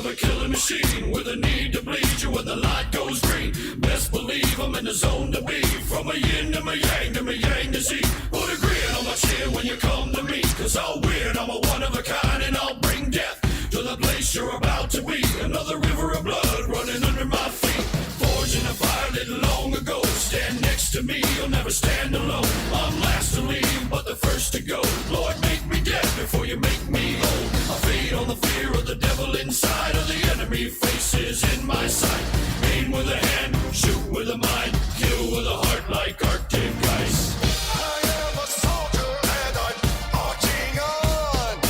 of a killing machine with a need to bleed you when the light goes green. Best believe I'm in the zone to be. From a yin to my yang to my yang to Z. Put a grin on my chin when you come to me. Cause I'll win, I'm a one of a kind and I'll bring death to the place you're about to be. Another river of blood running under my feet. Forged in a fire lit long ago. Stand next to me, you'll never stand alone. I'm last to leave, but the first to go. Lord, make me dead before you make me whole. I feed on the fear of the devil inside of the enemy faces in my sight. Aim with a hand, shoot with a mind, kill with a heart like Arctic ice. I am a soldier and I'm marching on.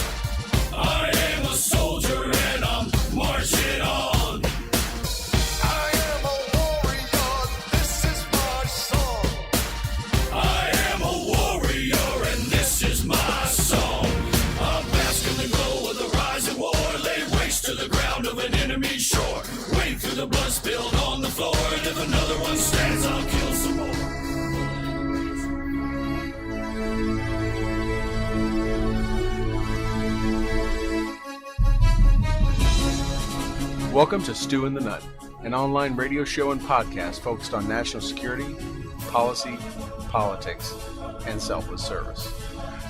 I am a soldier and I'm marching on. I am a warrior, this is my song. I am a warrior and this is my song. I'm basking the glow of the rising war. Lay waste to the ground of an enemy shore. Wade through the blood spilled on the floor. And if another one stands, I'll kill some more. Welcome to Stu and the Nunn, an online radio show and podcast focused on national security, policy, politics, and selfless service.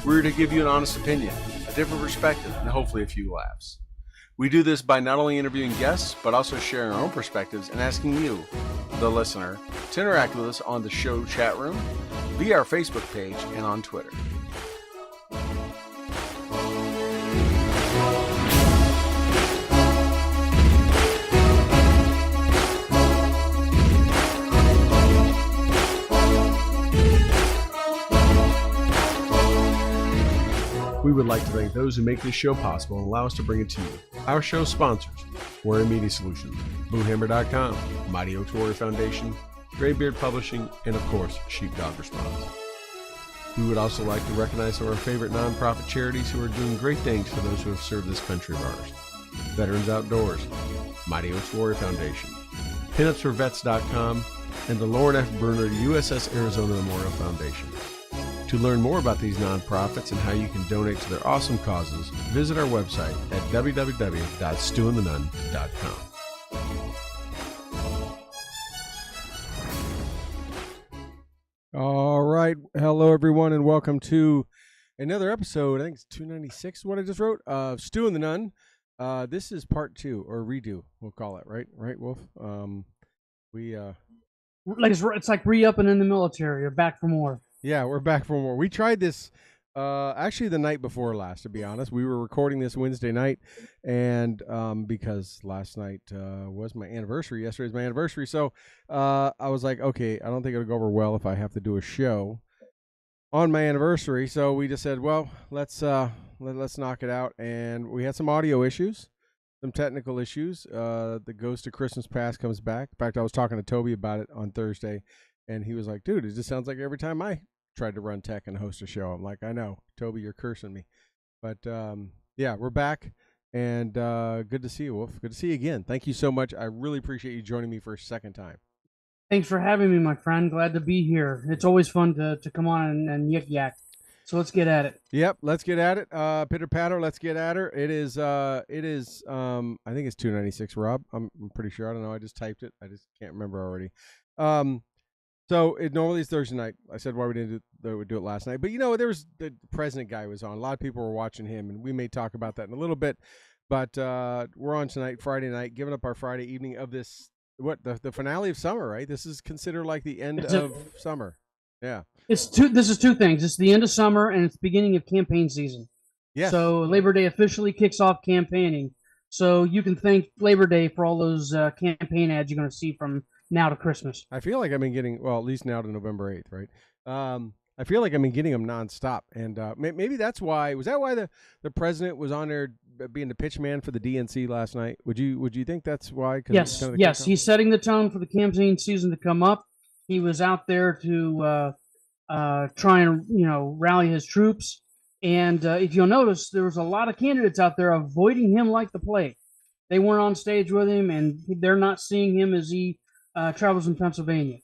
We're here to give you an honest opinion, a different perspective, and hopefully a few laughs. We do this by not only interviewing guests, but also sharing our own perspectives and asking you, the listener, to interact with us on the show chat room, via our Facebook page, and on Twitter. We would like to thank those who make this show possible and allow us to bring it to you. Our show sponsors, Warrior Media Solutions, BlueHammer.com, Mighty Oaks Warrior Foundation, Graybeard Publishing, and of course, Sheepdog Response. We would also like to recognize some of our favorite nonprofit charities who are doing great things for those who have served this country of ours. Veterans Outdoors, Mighty Oaks Warrior Foundation, PinupsForVets.com, and the Lauren F. Bruner USS Arizona Memorial Foundation. To learn more about these nonprofits and how you can donate to their awesome causes, visit our website at www.stuandthenunn.com. All right. Hello, everyone, and welcome to another episode. I think it's 296, what I just wrote, of Stu and the Nunn. This is part 2, or redo, we'll call it, right? Right, Wolf? It's like re-upping in the military or back for more. Yeah, we're back for more. We tried this actually the night before last, to be honest. We were recording this Wednesday night, and because last night was my anniversary. Yesterday's my anniversary. So I was like, okay, I don't think it'll go over well if I have to do a show on my anniversary. So we just said, well, let's knock it out. And we had some audio issues, some technical issues. The Ghost of Christmas Past comes back. In fact, I was talking to Toby about it on Thursday, and he was like, dude, it just sounds like every time I tried to run tech and host a show. I'm like, I know, Toby, you're cursing me. But yeah, we're back, and good to see you, Wolf. Good to see you again. Thank you so much. I really appreciate you joining me for a second time. Thanks for having me, my friend. Glad to be here. It's always fun to come on and yik yak. So let's get at it. Yep, let's get at it. Pitter patter, let's get at her. It is I think it's 296, Rob. I'm pretty sure. I don't know. I just typed it. I just can't remember already. So it normally is Thursday night. I said why we didn't do it last night, but there was the president guy was on. A lot of people were watching him, and we may talk about that in a little bit. But we're on tonight, Friday night, giving up our Friday evening of this the finale of summer, right? This is considered like the end of summer. Yeah. This is two things. It's the end of summer and it's the beginning of campaign season. Yes. So Labor Day officially kicks off campaigning. So you can thank Labor Day for all those campaign ads you're going to see from now to Christmas. I feel like I've been getting, well, at least now to November 8th, right? I feel like I've been getting them nonstop. And maybe that's why, was that why the president was on there being the pitch man for the DNC last night? Would you think that's why? Yes, yes. He's setting the tone for the campaign season to come up. He was out there to try and, rally his troops. And if you'll notice, there was a lot of candidates out there avoiding him like the plague. They weren't on stage with him, and they're not seeing him as he travels in Pennsylvania.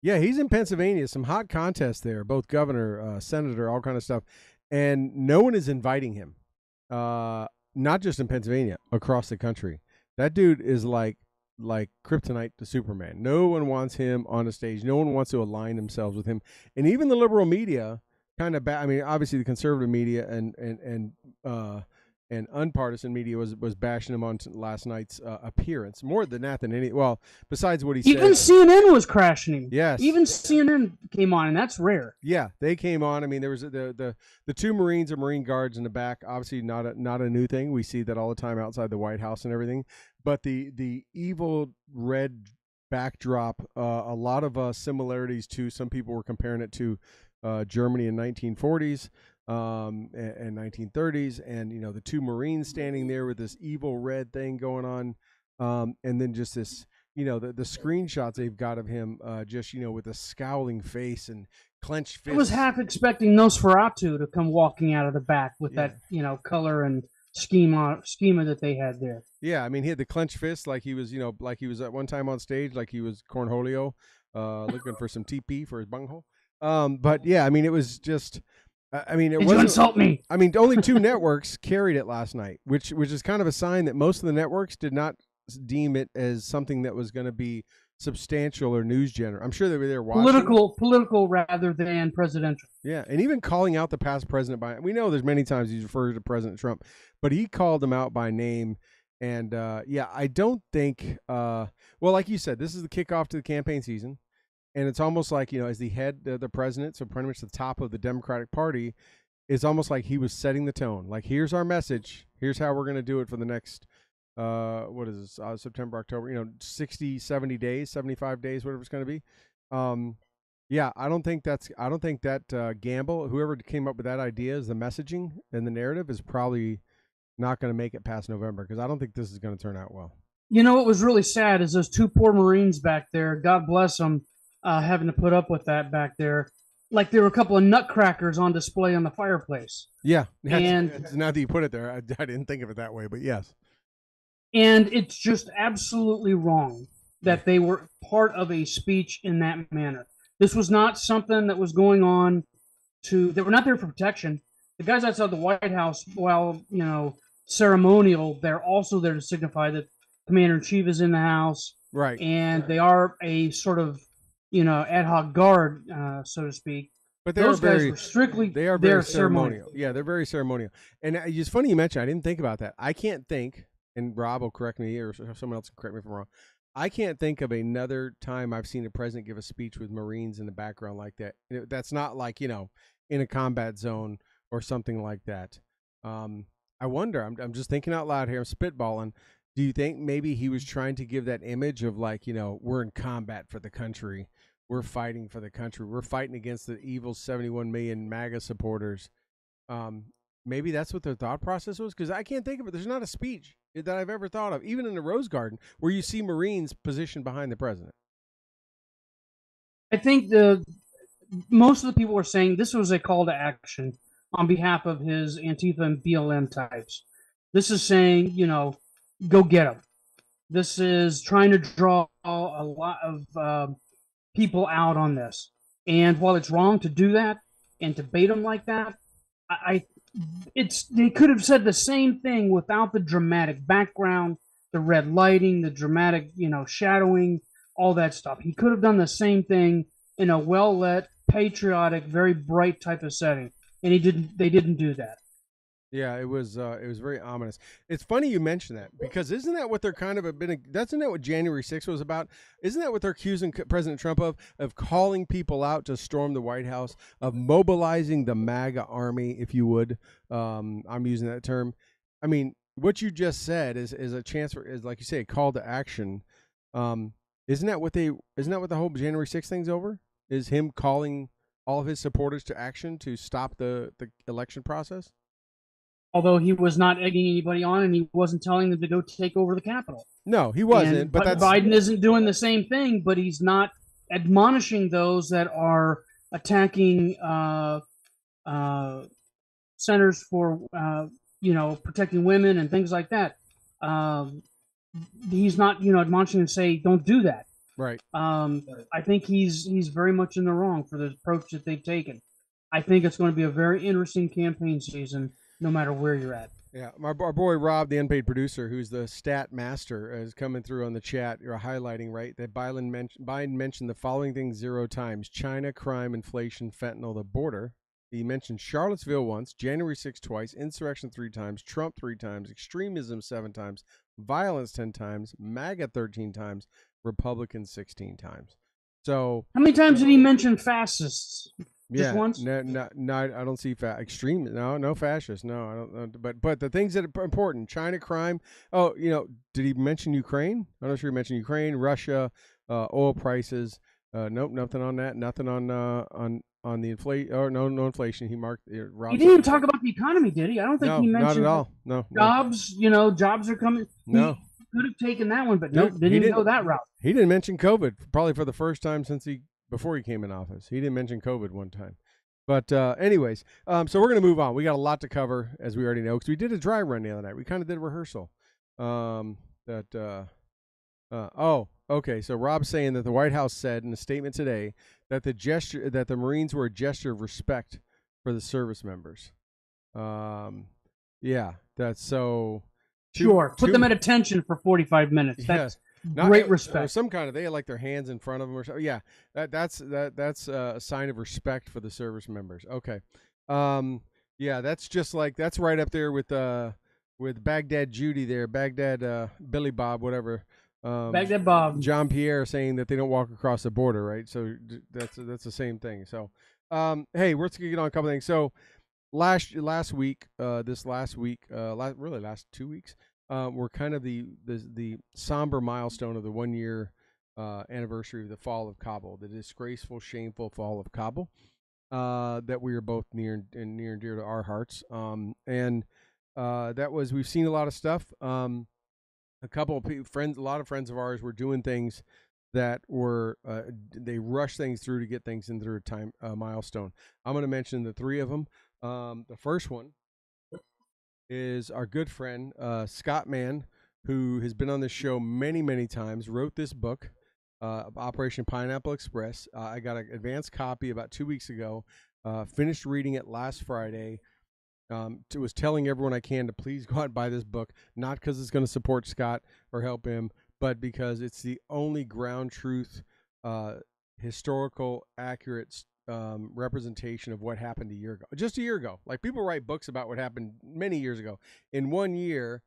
Yeah, he's in Pennsylvania. Some hot contests there, both governor, senator, all kind of stuff. And no one is inviting him, not just in Pennsylvania, across the country. That dude is like kryptonite to Superman. No one wants him on a stage. No one wants to align themselves with him. And even the liberal media kind of I mean, obviously the conservative media and unpartisan media was bashing him on last night's appearance. More than that than any. Well, besides what he Even said. CNN was crashing him. Yes. Even CNN came on, and that's rare. Yeah, they came on. I mean, there was the two Marines or Marine guards in the back. Obviously, not a new thing. We see that all the time outside the White House and everything. But the evil red backdrop, a lot of similarities to. Some people were comparing it to Germany in 1940s. And 1930s, and the two Marines standing there with this evil red thing going on, and then just this, the screenshots they've got of him, just with a scowling face and clenched fists. I was half expecting Nosferatu to come walking out of the back with that, color and schema that they had there. Yeah, I mean, he had the clenched fist like he was, like he was at one time on stage, like he was Cornholio, looking for some TP for his bunghole. But yeah, I mean, it was just. I mean, it Did you insult me? I mean, only 2 networks carried it last night, which is kind of a sign that most of the networks did not deem it as something that was going to be substantial or news generative. I'm sure they were there watching. Political rather than presidential. Yeah, and even calling out the past president by. We know there's many times he's referred to President Trump, but he called him out by name. And yeah, I don't think. Well, like you said, this is the kickoff to the campaign season. And it's almost like, as the head, the president, so pretty much the top of the Democratic Party, it's almost like he was setting the tone. Like, here's our message. Here's how we're going to do it for the next, what is this, September, October, 60, 70 days, 75 days, whatever it's going to be. Yeah, I don't think that gamble, whoever came up with that idea is the messaging and the narrative is probably not going to make it past November, because I don't think this is going to turn out well. What was really sad is those 2 poor Marines back there, God bless them, having to put up with that back there. Like there were a couple of nutcrackers on display on the fireplace. Yeah. And now that you put it there, I didn't think of it that way, but yes. And it's just absolutely wrong that they were part of a speech in that manner. This was not something that was going on they were not there for protection. The guys outside the White House, while, ceremonial, they're also there to signify that Commander-in-Chief is in the house. Right. And they are a sort of ad hoc guard, so to speak. But those guys were strictly very ceremonial. Yeah, they're very ceremonial. And it's funny you mentioned, I didn't think about that. I can't think, and Rob will correct me, or someone else can correct me if I'm wrong. I can't think of another time I've seen a president give a speech with Marines in the background like that. That's not like, in a combat zone or something like that. I wonder, I'm just thinking out loud here, I'm spitballing. Do you think maybe he was trying to give that image of like, we're in combat for the country. We're fighting for the country. We're fighting against the evil 71 million MAGA supporters. Maybe that's what their thought process was, because I can't think of it. There's not a speech that I've ever thought of, even in the Rose Garden, where you see Marines positioned behind the president. I think most of the people were saying this was a call to action on behalf of his Antifa and BLM types. This is saying, go get them. This is trying to draw a lot of people out on this. And while it's wrong to do that and to bait them like that, they could have said the same thing without the dramatic background, the red lighting, the dramatic, shadowing, all that stuff. He could have done the same thing in a well-lit, patriotic, very bright type of setting, and they didn't do that. Yeah, it was very ominous. It's funny you mention that, because isn't that what they're kind of isn't that what January 6th was about? Isn't that what they're accusing President Trump of calling people out to storm the White House, of mobilizing the MAGA army, if you would? I'm using that term. I mean, what you just said is a chance for, is like you say, a call to action. Isn't that what the whole January 6th thing's over? Is him calling all of his supporters to action to stop the election process? Although he was not egging anybody on, and he wasn't telling them to go take over the Capitol. No, he wasn't. But Biden isn't doing the same thing, but he's not admonishing those that are attacking centers for, protecting women and things like that. He's not, admonishing and say, don't do that. Right. I think he's very much in the wrong for the approach that they've taken. I think it's going to be a very interesting campaign season, no matter where you're at. Yeah, our boy Rob, the unpaid producer, who's the stat master, is coming through on the chat. You're highlighting, right, that Biden mentioned the following things 0 times: China, crime, inflation, fentanyl, the border. He mentioned Charlottesville once, January 6th twice, insurrection 3 times, Trump 3 times, extremism 7 times, violence 10 times, MAGA 13 times, Republicans 16 times. So How many times did he mention fascists? Just yeah, once? no, I don't see extreme. No fascists. No, I don't know. But the things that are important: China, crime. Oh, did he mention Ukraine? I'm not sure he mentioned Ukraine, Russia, oil prices. Nope, nothing on that. Nothing on the inflation. Or no inflation. He marked. Rob He didn't even talk about the economy, did he? I don't think no, he not mentioned at all. No, jobs. Jobs are coming. No. He could have taken that one, but Dude, nope, didn't even go that route. He didn't mention COVID. Probably for the first time since before he came in office. He didn't mention COVID one time. But anyways, so we're going to move on. We got a lot to cover, as we already know, because we did a dry run the other night. We kind of did a rehearsal. Okay. So Rob's saying that the White House said in a statement today that the Marines were a gesture of respect for the service members. Yeah, that's so. Put them at attention for 45 minutes. That's great respect. Some kind of, they had like their hands in front of them or something. Yeah, that's a sign of respect for the service members. Okay, yeah, that's right up there with Baghdad Judy there, Baghdad Billy Bob, whatever. Baghdad Bob, John Pierre saying that they don't walk across the border, right? So that's the same thing. So, hey, let's get on a couple things. So last week, really last 2 weeks. Were kind of the somber milestone of the 1 year anniversary of the fall of Kabul, the disgraceful, shameful fall of Kabul, that we are both near and dear to our hearts. That was, we've seen a lot of stuff. A couple of a lot of friends of ours were doing things that were they rushed things through to get things into a milestone. I'm going to mention the 3 of them. The first one is our good friend Scott Mann, who has been on this show many times, wrote this book, Operation Pineapple Express. I got an advanced copy about 2 weeks ago, finished reading it last Friday. Was telling everyone I can to please go out and buy this book, not because it's going to support Scott or help him, but because it's the only ground truth, historical, accurate representation of what happened just a year ago. Like, people write books about what happened many years ago. In 1 year,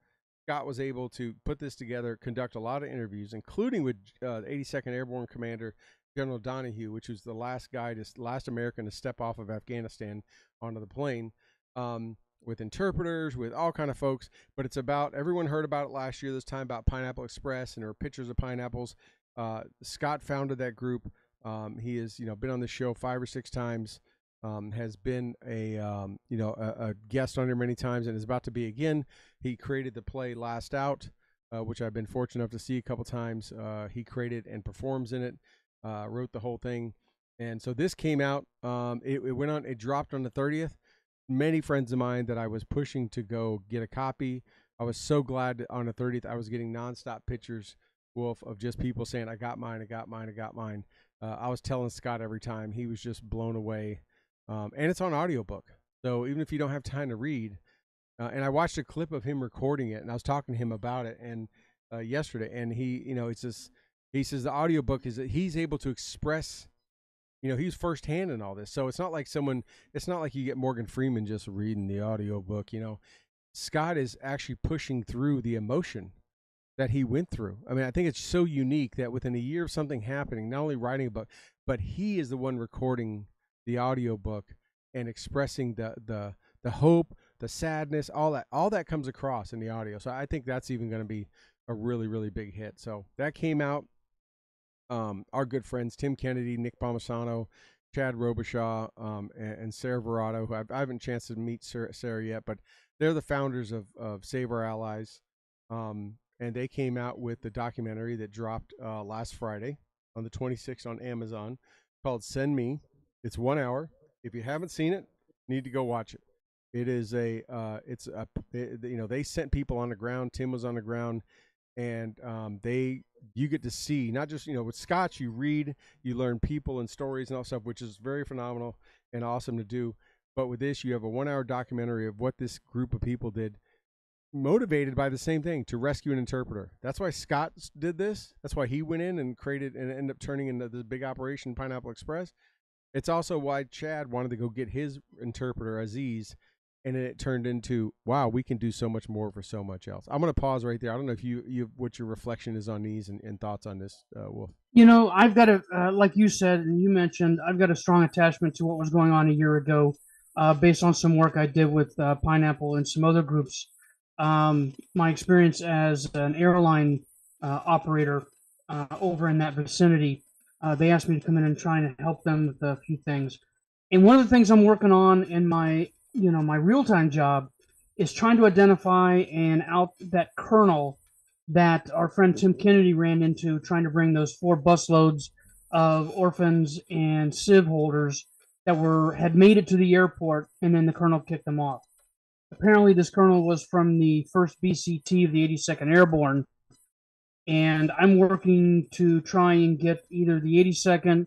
Scott was able to put this together, conduct a lot of interviews, including with the 82nd Airborne Commander General Donahue, which was the last American to step off of Afghanistan onto the plane, with interpreters, with all kind of folks. But it's about, everyone heard about it last year this time, about Pineapple Express, and there were pictures of pineapples. Scott founded that group. He has, been on the show 5 or 6 times, has been a guest on here many times, and is about to be again. He created the play Last Out, which I've been fortunate enough to see a couple times. He created and performs in it, wrote the whole thing. And so this came out, it dropped on the 30th. Many friends of mine that I was pushing to go get a copy. I was so glad that on the 30th I was getting nonstop pictures, Wolf, of just people saying, I got mine. I was telling Scott every time. He was just blown away. And it's on audiobook. So even if you don't have time to read, and I watched a clip of him recording it, and I was talking to him about it and yesterday, and he says the audiobook is that he's able to express, he's firsthand in all this. So it's not like you get Morgan Freeman just reading the audiobook, Scott is actually pushing through the emotion that he went through. I mean, I think it's so unique that within a year of something happening, not only writing a book, but he is the one recording the audiobook and expressing the hope, the sadness, all that comes across in the audio. So I think that's even going to be a really, really big hit. So that came out. Our good friends Tim Kennedy, Nick Palmisano, Chad Robichaud, and Sarah Verado, who I haven't a chance to meet Sarah yet, but they're the founders of Save Our Allies. And they came out with the documentary that dropped last Friday on the 26th on Amazon, called Send Me. It's 1 hour. If you haven't seen it, you need to go watch it. It is they sent people on the ground. Tim was on the ground, and you get to see, not just, with Scotch, you read, you learn people and stories and all stuff, which is very phenomenal and awesome to do. But with this, you have a 1 hour documentary of what this group of people did motivated by the same thing, to rescue an interpreter. That's why Scott did this. That's why he went in and created and ended up turning into this big operation, Pineapple Express. It's also why Chad wanted to go get his interpreter, Aziz, and then it turned into, wow, we can do so much more for so much else. I'm going to pause right there. I don't know if you what your reflection is on these and thoughts on this, Wolf. I've got a, like you said and you mentioned, I've got a strong attachment to what was going on a year ago, based on some work I did with Pineapple and some other groups. My experience as an airline operator over in that vicinity, they asked me to come in and try and help them with a few things. And one of the things I'm working on in my my real-time job is trying to identify and out that kernel that our friend Tim Kennedy ran into, trying to bring those 4 busloads of orphans and civ holders that had made it to the airport, and then the colonel kicked them off. Apparently, this colonel was from the 1st BCT of the 82nd Airborne, and I'm working to try and get either the 82nd,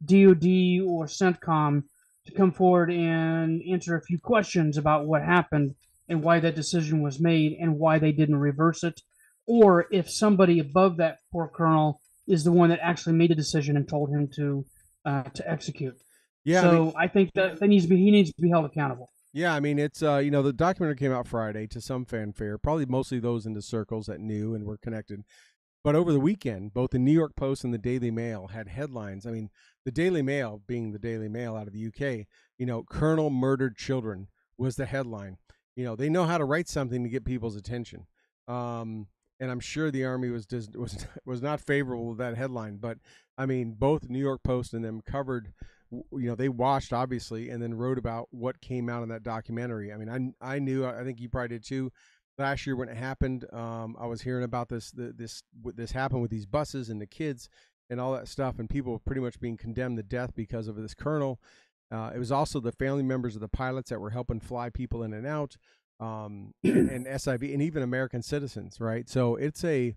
DoD, or CENTCOM to come forward and answer a few questions about what happened and why that decision was made and why they didn't reverse it, or if somebody above that poor colonel is the one that actually made the decision and told him to execute. Yeah. So I think that he needs to be held accountable. Yeah, I mean, it's the documentary came out Friday to some fanfare, probably mostly those in the circles that knew and were connected. But over the weekend, both the New York Post and the Daily Mail had headlines. I mean, the Daily Mail, being the Daily Mail out of the UK, Colonel murdered children was the headline. They know how to write something to get people's attention. And I'm sure the Army was not favorable with that headline. But I mean, both New York Post and them covered. They watched obviously, and then wrote about what came out in that documentary. I mean, I knew. I think you probably did too. Last year when it happened, I was hearing about this happened with these buses and the kids and all that stuff, and people pretty much being condemned to death because of this colonel. It was also the family members of the pilots that were helping fly people in and out, and SIV, and even American citizens, right? So it's a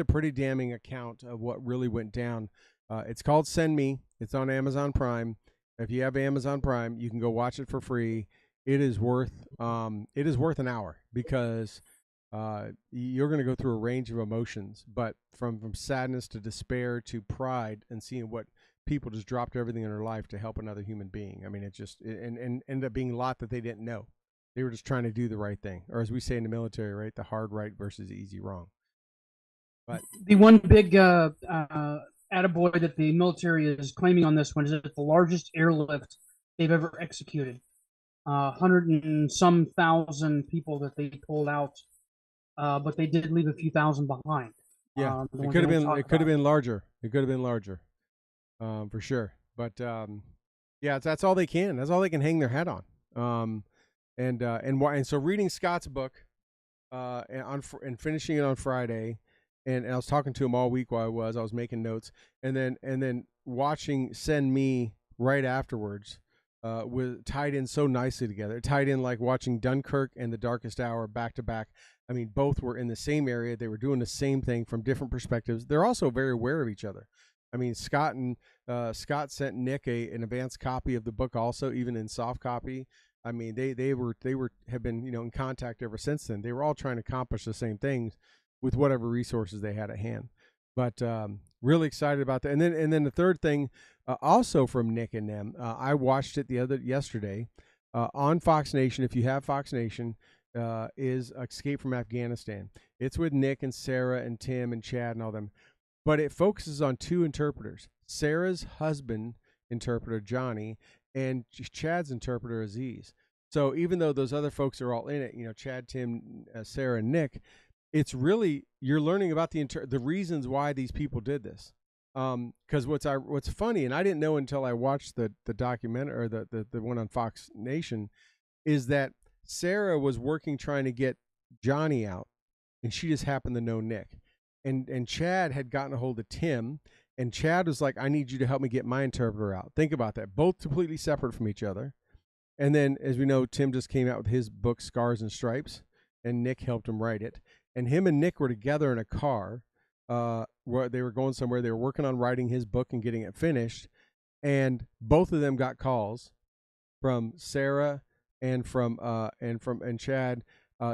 pretty damning account of what really went down. It's called Send Me. It's on Amazon Prime. If you have Amazon Prime, you can go watch it for free. It is worth an hour, because you're going to go through a range of emotions, but from sadness to despair to pride, and seeing what people just dropped everything in their life to help another human being. I mean, and ended up being a lot that they didn't know. They were just trying to do the right thing, or as we say in the military, right, the hard right versus the easy wrong. But the one big attaboy that the military is claiming on this one is that the largest airlift they've ever executed. 100 and some thousand people that they pulled out, but they did leave a few thousand behind. Yeah, it could have been larger. It could have been larger, for sure. But yeah, that's all they can. That's all they can hang their hat on. And so reading Scott's book, and finishing it on Friday, and I was talking to him all week while I was making notes, and then watching Send Me right afterwards. Was tied in so nicely together. It tied in like watching Dunkirk and The Darkest Hour back to back. I mean, both were in the same area. They were doing the same thing from different perspectives. They're also very aware of each other. I mean, Scott sent Nick an advanced copy of the book, also even in soft copy. I mean, they have been in contact ever since then. They were all trying to accomplish the same things with whatever resources they had at hand. But really excited about that. And then the third thing, also from Nick and them, I watched it yesterday on Fox Nation. If you have Fox Nation, is Escape from Afghanistan. It's with Nick and Sarah and Tim and Chad and all them. But it focuses on 2 interpreters: Sarah's husband interpreter Johnny and Chad's interpreter Aziz. So even though those other folks are all in it, Chad, Tim, Sarah, and Nick, it's really, you're learning about the reasons why these people did this. Because what's funny, and I didn't know until I watched the documentary, or the one on Fox Nation, is that Sarah was working trying to get Johnny out, and she just happened to know Nick, and Chad had gotten a hold of Tim, and Chad was like, I need you to help me get my interpreter out. Think about that, both completely separate from each other. And then, as we know, Tim just came out with his book Scars and Stripes, and Nick helped him write it. And him and Nick were together in a car, where they were going somewhere. They were working on writing his book and getting it finished, and both of them got calls from Sarah and from Chad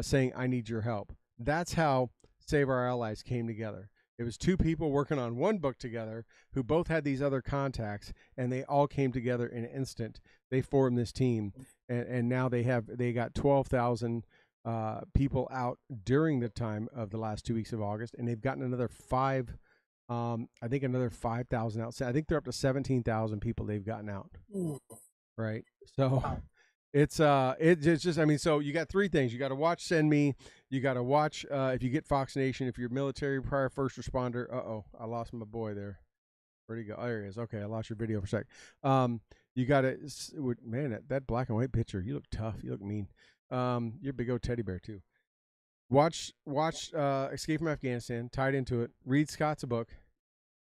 saying, "I need your help." That's how Save Our Allies came together. It was two people working on one book together who both had these other contacts, and they all came together in an instant. They formed this team, and now they got 12,000 people out during the time of the last 2 weeks of August, and they've gotten another another 5,000 out. I think they're up to 17,000 people they've gotten out. Right. So it's just, I mean, so you got three things. You got to watch Send Me. You got to watch, if you get Fox Nation, if you're military, prior first responder. I lost my boy there. Where'd he go? Oh, there he is. Okay. I lost your video for a sec. You got to, man, that black and white picture, you look tough. You look mean. You're a big old teddy bear too. Watch Escape from Afghanistan, tied into it. Read Scott's book.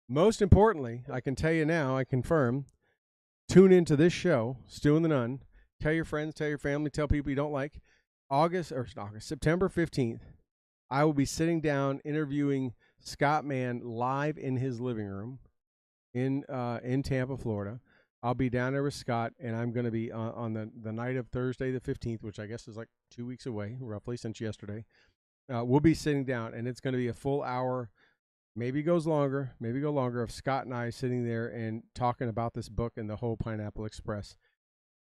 Most importantly, I can tell you now, I confirm, tune into this show, Stu and the Nunn. Tell your friends, tell your family, tell people you don't like. September 15th, I will be sitting down interviewing Scott Mann live in his living room in Tampa, Florida. I'll be down there with Scott, and I'm going to be on the night of Thursday the 15th, which I guess is like 2 weeks away, roughly, since yesterday. We'll be sitting down, and it's going to be a full hour, maybe go longer, of Scott and I sitting there and talking about this book and the whole Pineapple Express.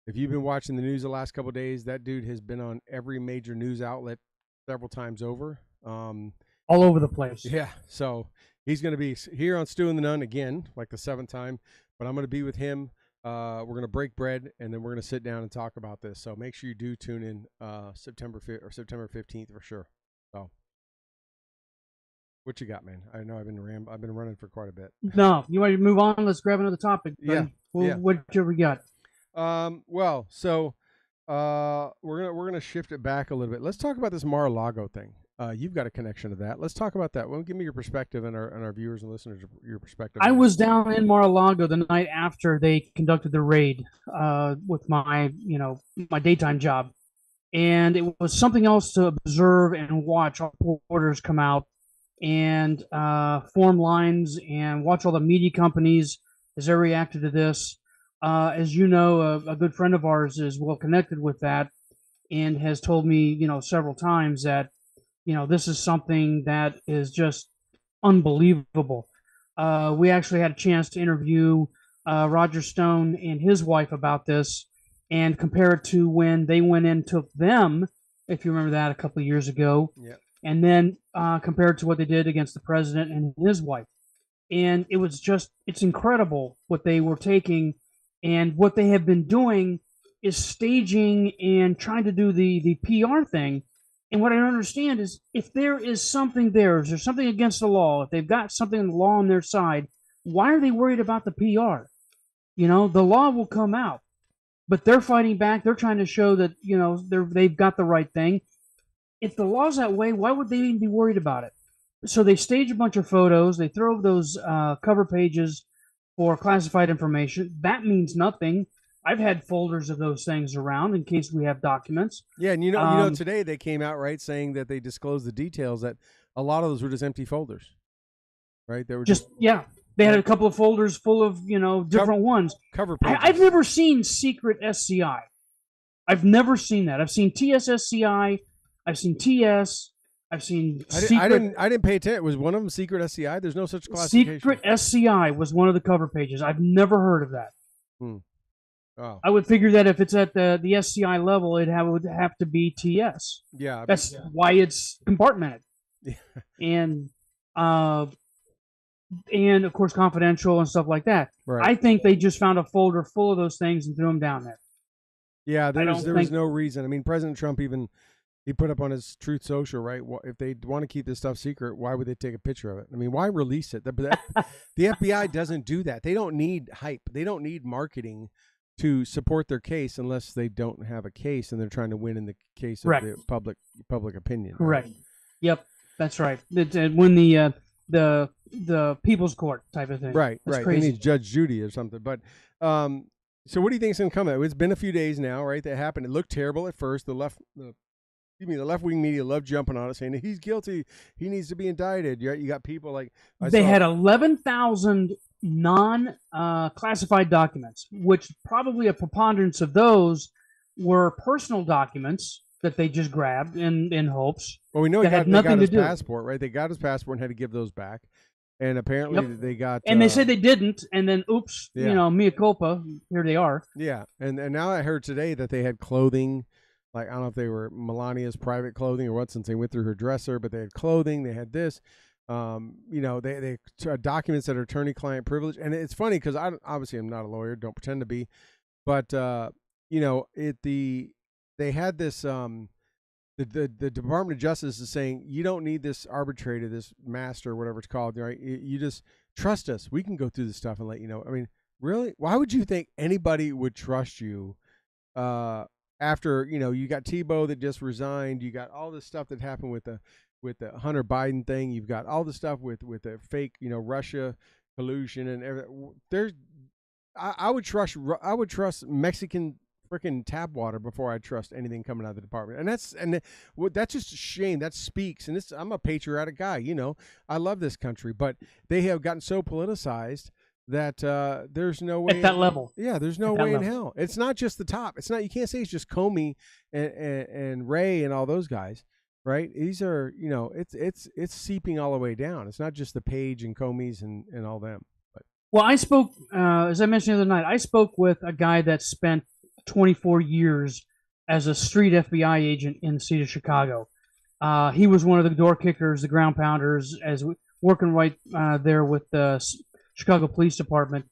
If you've been watching the news the last couple of days, that dude has been on every major news outlet several times over. All over the place. Yeah, so he's going to be here on Stu and the Nunn again, like the 7th time, but I'm going to be with him. We're going to break bread, and then we're going to sit down and talk about this. So make sure you do tune in September 15th for sure. So what you got, man? I know I've been running for quite a bit. No, you want to move on? Let's grab another topic. Yeah. What we got? So we're gonna shift it back a little bit. Let's talk about this Mar-a-Lago thing. You've got a connection to that. Let's talk about that. Well, give me your perspective and our viewers and listeners your perspective. I was down in Mar-a-Lago the night after they conducted the raid with my daytime job, and it was something else to observe and watch all reporters come out and form lines and watch all the media companies as they reacted to this. As you know, a good friend of ours is well connected with that and has told me, several times that, this is something that is just unbelievable. We actually had a chance to interview Roger Stone and his wife about this and compare it to when they went in and took them, if you remember that, a couple of years ago. Yeah. And then compare it to what they did against the president and his wife. And it's incredible what they were taking. And what they have been doing is staging and trying to do the PR thing. And what I don't understand is if there is something there, if there's something against the law, if they've got something in the law on their side, why are they worried about the PR? The law will come out. But they're fighting back. They're trying to show that, they've got the right thing. If the law's that way, why would they even be worried about it? So they stage a bunch of photos. They throw those cover pages for classified information. That means nothing. I've had folders of those things around in case we have documents. Yeah, and today they came out right saying that they disclosed the details that a lot of those were just empty folders. Right? They were they had a couple of folders full of, different ones. Cover pages. I've never seen secret SCI. I've never seen that. I've seen TSSCI, I've seen TS, I've seen secret. I didn't pay attention. Was one of them secret SCI? There's no such classification. Secret SCI was one of the cover pages. I've never heard of that. Oh. I would figure that if it's at the SCI level, would have to be TS. Yeah, that's why it's compartmented. And of course confidential and stuff like that. Right. I think they just found a folder full of those things and threw them down there. Yeah, there was no reason. I mean, President Trump he put up on his Truth Social, right? If they want to keep this stuff secret, why would they take a picture of it? I mean, why release it? The FBI doesn't do that. They don't need hype. They don't need marketing to support their case unless they don't have a case and they're trying to win in the case of the public opinion. Correct. Right? Yep, that's right. When the people's court type of thing. Right, that's right. Crazy. They need Judge Judy or something. But so what do you think is going to come out? It's been a few days now, right? That happened. It looked terrible at first. The left-wing media loved jumping on it, saying he's guilty. He needs to be indicted. You got people like they had 11,000 non-classified documents, which probably a preponderance of those were personal documents that they just grabbed in hopes. Well, we know that had they nothing got to his do. passport, right? They got his passport and had to give those back. And apparently Yep. they got. And they said they didn't, and then oops, Yeah. mea culpa. Here they are. Yeah, and now I heard today that they had clothing, like I don't know if they were Melania's private clothing or what, since they went through her dresser, but they had clothing. They had this, they documents that are attorney-client privilege, and it's funny because obviously I'm not a lawyer, don't pretend to be, but they had this. The Department of Justice is saying you don't need this arbitrator, this master, whatever it's called, right? You just trust us. We can go through this stuff and let you know. I mean, really? Why would you think anybody would trust you after, you got Tebow that just resigned. You got all this stuff that happened with the Hunter Biden thing. You've got all the stuff with the fake, Russia collusion and everything. I would trust Mexican freaking tap water before I trust anything coming out of the department. And that's just a shame. That speaks. And I'm a patriotic guy, I love this country, but they have gotten so politicized that there's no way at that level. Yeah, there's no way in hell. It's not just the top. It's not. You can't say it's just Comey and Ray and all those guys, right? These are, it's seeping all the way down. It's not just the Page and Comeys and all them. But well, I spoke, as I mentioned the other night. I spoke with a guy that spent 24 years as a street FBI agent in the city of Chicago. He was one of the door kickers, the ground pounders, working right there with the Chicago Police Department.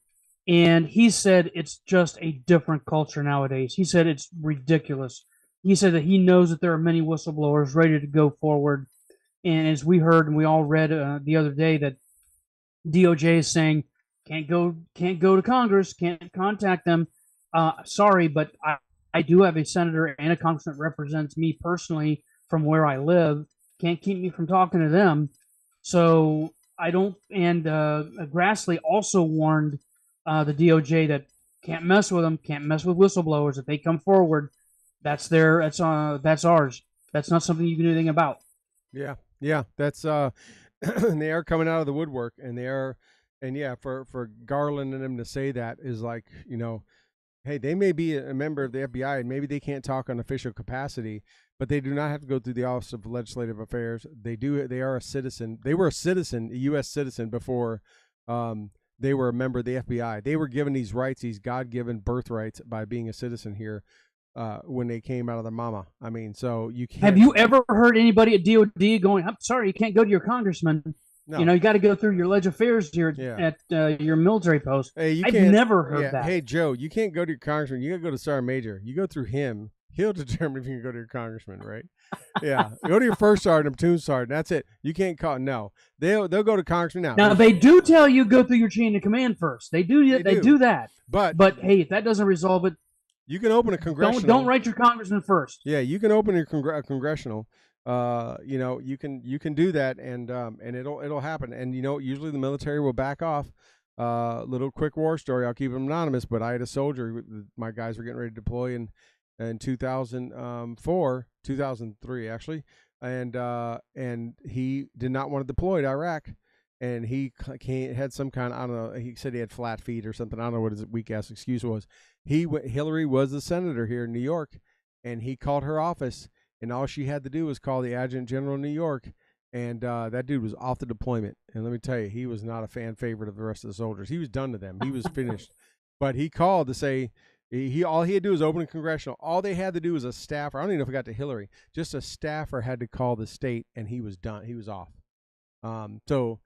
And he said it's just a different culture nowadays. He said it's ridiculous. He said that he knows that there are many whistleblowers ready to go forward. And as we heard and we all read the other day, that DOJ is saying can't go to Congress, can't contact them. Sorry, but I do have a senator and a congressman that represents me personally from where I live. Can't keep me from talking to them. So I don't. And Grassley also warned the DOJ that can't mess with them, can't mess with whistleblowers. If they come forward, that's ours. That's not something you can do anything about. Yeah, that's and they are coming out of the woodwork, and they are, and yeah, for Garland and them to say that is like, hey, they may be a member of the FBI and maybe they can't talk on official capacity, but they do not have to go through the Office of Legislative Affairs. They are a citizen. They were a U.S. citizen before they were a member of the FBI. They were given these rights, these God-given birthrights by being a citizen here when they came out of their mama. I mean, so you can't. Have you ever heard anybody at DOD going, I'm sorry, you can't go to your congressman? No. You got to go through your ledge affairs here at your military post. Hey, I've never heard that. Hey, Joe, you can't go to your congressman. You got to go to Sergeant Major. You go through him. He'll determine if you can go to your congressman, right? Yeah. Go to your first sergeant, platoon sergeant. That's it. You can't call. No. They'll go to congressman now. Now, they do tell you go through your chain of command first. They do that. But hey, if that doesn't resolve it, you can open a congressional. Don't write your congressman first. Yeah, you can open your congressional. You can do that, and it'll happen. And usually the military will back off. Little quick war story. I'll keep it anonymous, but I had a soldier. My guys were getting ready to deploy in 2003 actually, and he did not want to deploy to Iraq, and he had some kind of, I don't know. He said he had flat feet or something. I don't know what his weak ass excuse was. Hillary was the senator here in New York, and he called her office. And all she had to do was call the Adjutant General in New York, and that dude was off the deployment. And let me tell you, he was not a fan favorite of the rest of the soldiers. He was done to them. He was finished. But he called to say all he had to do was open a congressional. All they had to do was a staffer. I don't even know if it got to Hillary. Just a staffer had to call the state, and he was done. He was off. So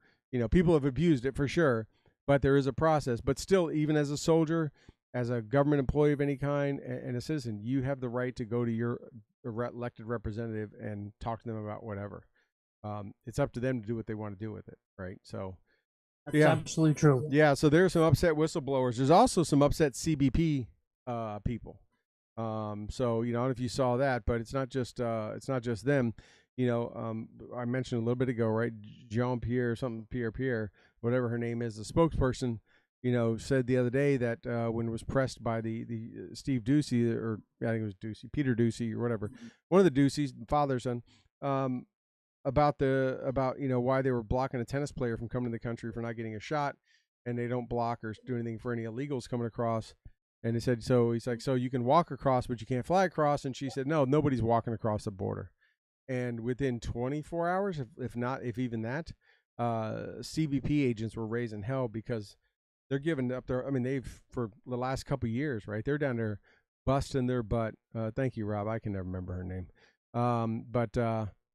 people have abused it for sure, but there is a process. But still, even as a soldier, as a government employee of any kind, and a citizen, you have the right to go to your elected representative and talk to them about whatever. It's up to them to do what they want to do with it, right? So that's absolutely true. Yeah, so there's some upset whistleblowers. There's also some upset CBP people. So I don't know if you saw that, but it's not just them. I mentioned a little bit ago, right? Jean-Pierre, Pierre, whatever her name is, the spokesperson, said the other day that when it was pressed by the Steve Ducey, or I think it was Ducey, Peter Ducey or whatever, one of the Duceys, father, son, about why they were blocking a tennis player from coming to the country for not getting a shot, and they don't block or do anything for any illegals coming across. And he said, so he's like, so you can walk across, but you can't fly across. And she said, no, nobody's walking across the border. And within 24 hours, if even that, CBP agents were raising hell because they're giving up their, I mean, they've, for the last couple of years, right, they're down there busting their butt. Thank you, Rob. I can never remember her name. But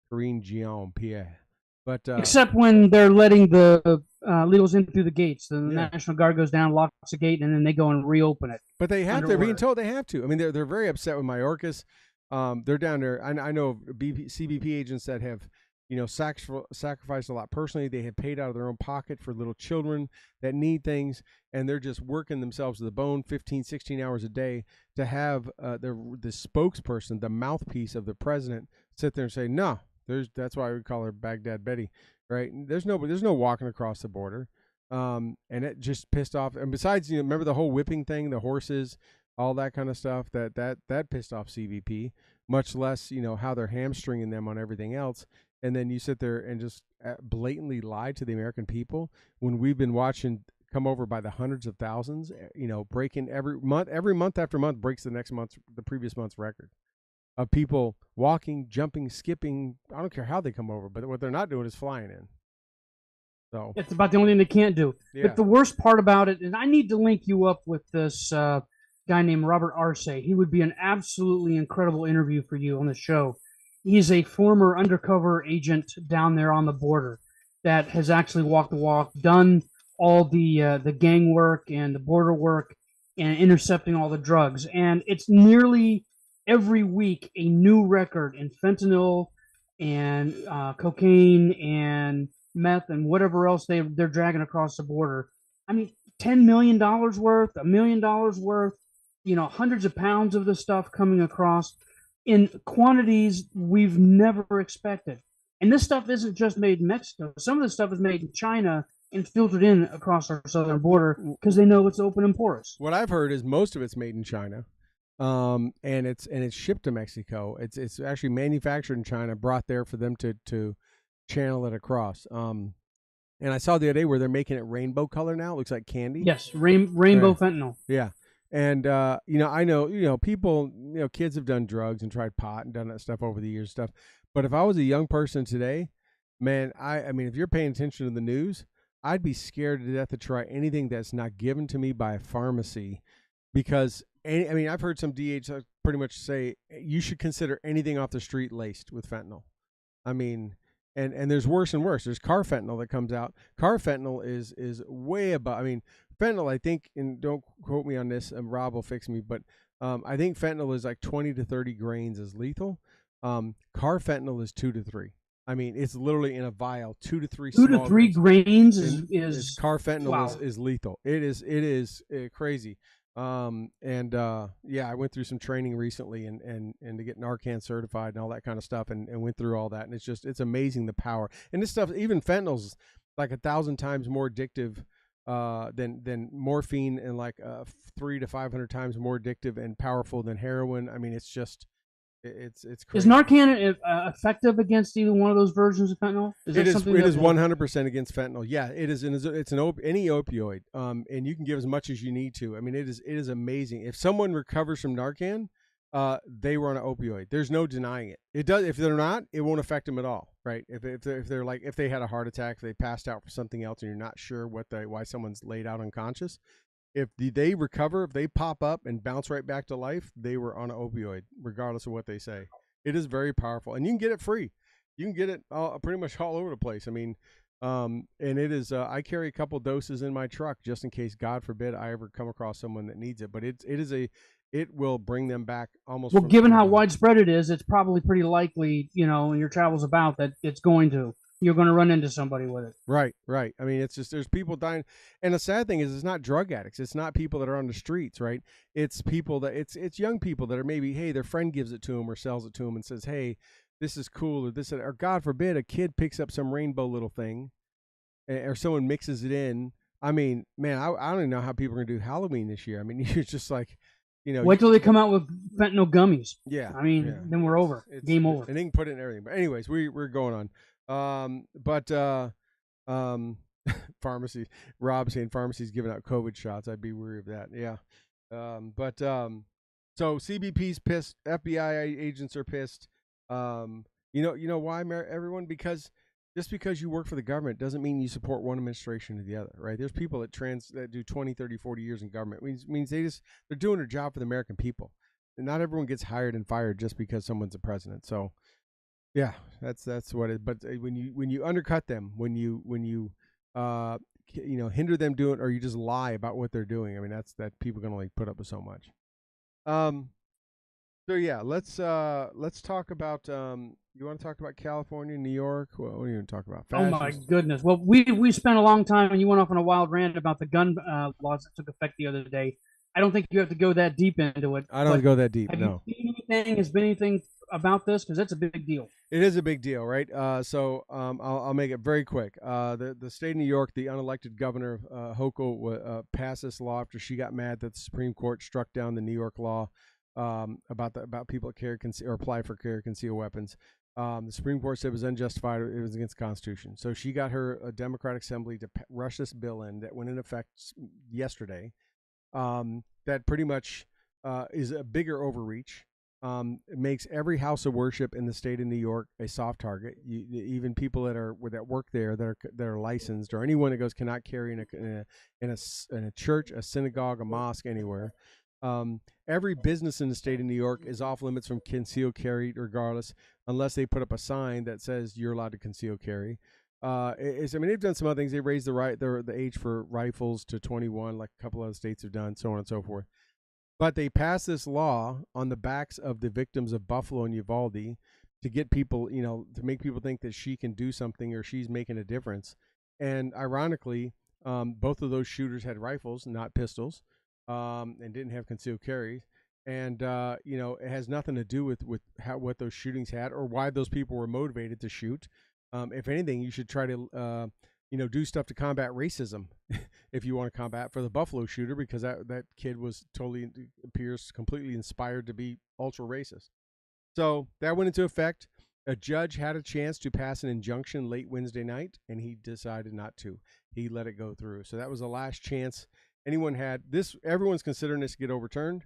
Corinne Jean-Pierre. But except when they're letting the illegals in through the gates. The National Guard goes down, locks the gate, and then they go and reopen it. But they have to. They're being told they have to. I mean, they're very upset with Mayorkas. They're down there. I know of CBP agents that have, sacrificed a lot personally. They have paid out of their own pocket for little children that need things, and they're just working themselves to the bone 15, 16 hours a day to have the spokesperson, the mouthpiece of the president, sit there and say, no, that's why we call her Baghdad Betty, right? There's no walking across the border. And it just pissed off. And besides, remember the whole whipping thing, the horses, all that kind of stuff, that pissed off CBP, much less, how they're hamstringing them on everything else. And then you sit there and just blatantly lie to the American people when we've been watching come over by the hundreds of thousands, breaking every month after month breaks the previous month's record of people walking, jumping, skipping. I don't care how they come over, but what they're not doing is flying in. So it's about the only thing they can't do. Yeah. But the worst part about it, and I need to link you up with this guy named Robert Arce. He would be an absolutely incredible interview for you on the show. He's a former undercover agent down there on the border that has actually walked the walk, done all the gang work and the border work and intercepting all the drugs. And it's nearly every week a new record in fentanyl and cocaine and meth and whatever else they're dragging across the border. I mean, $10 million worth, $1 million worth, hundreds of pounds of this stuff coming across in quantities we've never expected. And this stuff isn't just made in Mexico. Some of this stuff is made in China and filtered in across our southern border because they know it's open and porous. What I've heard is most of it's made in China. And it's shipped to Mexico. It's actually manufactured in China, brought there for them to channel it across. And I saw the other day where they're making it rainbow color now. It looks like candy. Yes, rainbow fentanyl. Yeah. And I know, people, kids have done drugs and tried pot and done that stuff over the years stuff. But if I was a young person today, man, I mean, if you're paying attention to the news, I'd be scared to death to try anything that's not given to me by a pharmacy, because I've heard some DHs pretty much say you should consider anything off the street laced with fentanyl. I mean, and there's worse and worse. There's car fentanyl that comes out. Car fentanyl is way above. I mean, fentanyl, I think, and don't quote me on this, Rob will fix me, but I think fentanyl is like 20 to 30 grains is lethal. Car fentanyl is 2 to 3. I mean, it's literally in a vial, 2 to 3. 2 to 3 grains is car fentanyl wow. is lethal. It is crazy. I went through some training recently and to get Narcan certified and all that kind of stuff, and went through all that, and it's amazing the power. And this stuff, even fentanyl's like 1,000 times more addictive than morphine, and like 300 to 500 times more addictive and powerful than heroin. I mean, it's just it's crazy. Is Narcan effective against either one of those versions of fentanyl? It is 100% against fentanyl. Yeah, it is. It's any opioid. And you can give as much as you need to. I mean, it is amazing. If someone recovers from Narcan, they were on an opioid. There's no denying it. It does. If they're not, it won't affect them at all, right? If they're like, if they had a heart attack, if they passed out for something else, and you're not sure why someone's laid out unconscious, if they recover, if they pop up and bounce right back to life, they were on an opioid, regardless of what they say. It is very powerful, and you can get it free. You can get it pretty much all over the place. I mean, and it is. I carry a couple doses in my truck just in case, God forbid, I ever come across someone that needs it. But it will bring them back almost. Well, given how widespread it is, it's probably pretty likely, in your travels about, that you're going to run into somebody with it. Right. I mean, it's just, there's people dying. And the sad thing is, it's not drug addicts. It's not people that are on the streets, right? It's people it's young people that are maybe, hey, their friend gives it to them or sells it to them and says, hey, this is cool, or God forbid, a kid picks up some rainbow little thing, or someone mixes it in. I mean, man, I don't even know how people are going to do Halloween this year. I mean, you're just like, wait till they come out with fentanyl gummies. Yeah. I mean, then we're over. Game over. And they can put it in everything. But anyways, we're going on. Pharmacy. Rob saying pharmacies giving out COVID shots. I'd be weary of that. Yeah. So CBP's pissed. FBI agents are pissed. You know why, everyone? Because just because you work for the government doesn't mean you support one administration or the other, right? There's people that do 20, 30, 40 years in government. It means they're doing their job for the American people. And not everyone gets hired and fired just because someone's a president. So, yeah, that's what it. But when you undercut them, when you hinder them doing, or you just lie about what they're doing, I mean, that people can only put up with so much. So yeah, let's talk about. You want to talk about California, New York? What are you going to talk about? Oh my goodness! Well, we spent a long time, and you went off on a wild rant about the gun laws that took effect the other day. I don't think you have to go that deep into it. I don't go that deep. No. You seen anything? Has been anything about this? Because that's a big deal. It is a big deal, right? I'll make it very quick. The state of New York, the unelected governor Hochul passed this law after she got mad that the Supreme Court struck down the New York law about people that carry or apply for carry concealed weapons. The Supreme Court said it was unjustified. It was against the Constitution. So she got her Democratic Assembly to rush this bill in that went in effect yesterday. That pretty much is a bigger overreach. It makes every house of worship in the state of New York a soft target. Even people that work there that are licensed, or anyone that goes cannot carry in a church, a synagogue, a mosque, anywhere. Every business in the state of New York is off limits from concealed carry, regardless, unless they put up a sign that says you're allowed to conceal carry. They've done some other things. They raised the age for rifles to 21, like a couple other states have done, so on and so forth. But they passed this law on the backs of the victims of Buffalo and Uvalde to get people, to make people think that she can do something or she's making a difference. And ironically, both of those shooters had rifles, not pistols, and didn't have concealed carry. And, it has nothing to do with what those shootings had or why those people were motivated to shoot. If anything, you should try to, do stuff to combat racism if you want to combat for the Buffalo shooter, because that kid appears completely inspired to be ultra racist. So that went into effect. A judge had a chance to pass an injunction late Wednesday night, and he decided not to. He let it go through. So that was the last chance anyone had. Everyone's considering this to get overturned.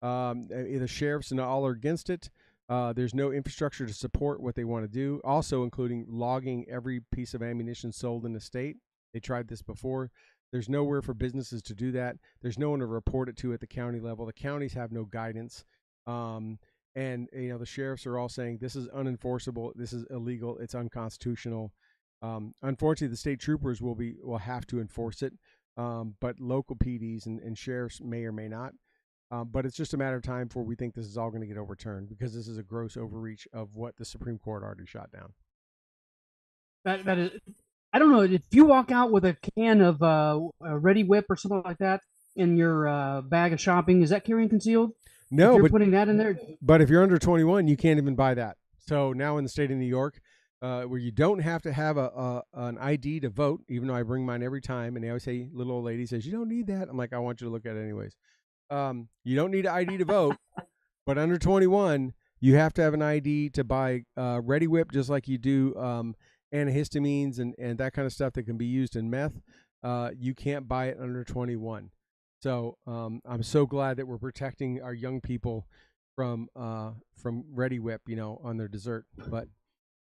The sheriffs and all are against it. There's no infrastructure to support what they want to do, also including logging every piece of ammunition sold in the state. They tried this before. There's nowhere for businesses to do that. There's no one to report it to at the county level. The counties have no guidance. And the sheriffs are all saying this is unenforceable. This is illegal. It's unconstitutional. Unfortunately, the state troopers will have to enforce it. But local PDs and sheriffs may or may not. But it's just a matter of time before we think this is all going to get overturned, because this is a gross overreach of what the Supreme Court already shot down. That is, I don't know, if you walk out with a can of a Ready Whip or something like that in your bag of shopping, is that carrying concealed? No, if you're putting that in there. But if you're under 21, you can't even buy that. So now in the state of New York, where you don't have to have an ID to vote, even though I bring mine every time, and they always say, little old lady says, you don't need that. I'm like, I want you to look at it anyways. You don't need an ID to vote, but under 21, you have to have an ID to buy Ready Whip, just like you do antihistamines and that kind of stuff that can be used in meth. You can't buy it under 21. So I'm so glad that we're protecting our young people from Ready Whip, on their dessert. But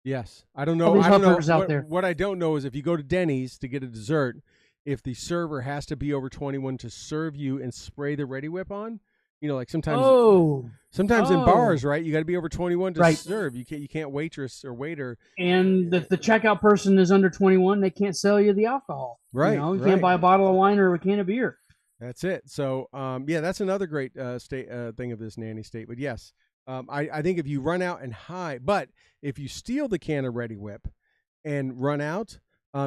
yes, I don't know. What I don't know is if you go to Denny's to get a dessert, if the server has to be over 21 to serve you and spray the Ready Whip on, like sometimes in bars, right? You got to be over 21 to serve. You can't waitress or waiter. And if the checkout person is under 21, they can't sell you the alcohol. Right. You can't buy a bottle of wine or a can of beer. That's it. So, that's another great state thing of this nanny state. But yes, I think if you run out and hide, but if you steal the can of Ready Whip and run out,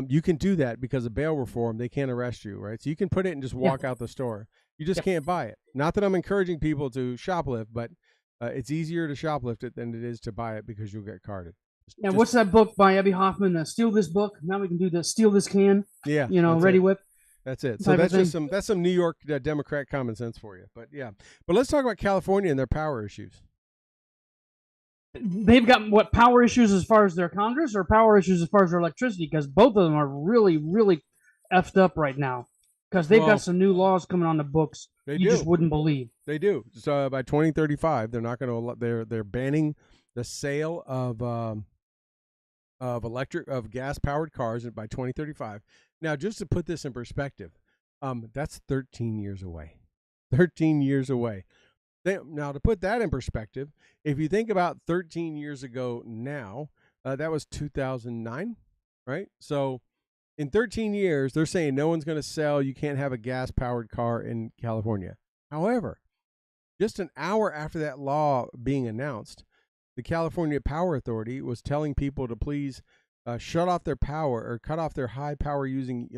you can do that because of bail reform. They can't arrest you, right? So you can put it and just walk out the store. You just can't buy it. Not that I'm encouraging people to shoplift, but it's easier to shoplift it than it is to buy it because you'll get carded. What's that book by Abby Hoffman? Steal This Book. Now we can do the Steal This Can. Yeah. Ready Whip. That's it. So that's some New York Democrat common sense for you. But yeah. But let's talk about California and their power issues. They've got power issues as far as their Congress, or power issues as far as their electricity? Because both of them are really, really effed up right now. because they've Well, got some new laws coming on the books They you do. just wouldn't believe. They do. So by 2035, they're not going to. They're banning the sale of gas powered cars by 2035. Now, just to put this in perspective, that's 13 years away. 13 years away. Now, to put that in perspective, if you think about 13 years ago now, that was 2009, right? So in 13 years, they're saying no one's going to sell. You can't have a gas powered car in California. However, just an hour after that law being announced, the California Power Authority was telling people to please shut off their power or cut off their high power using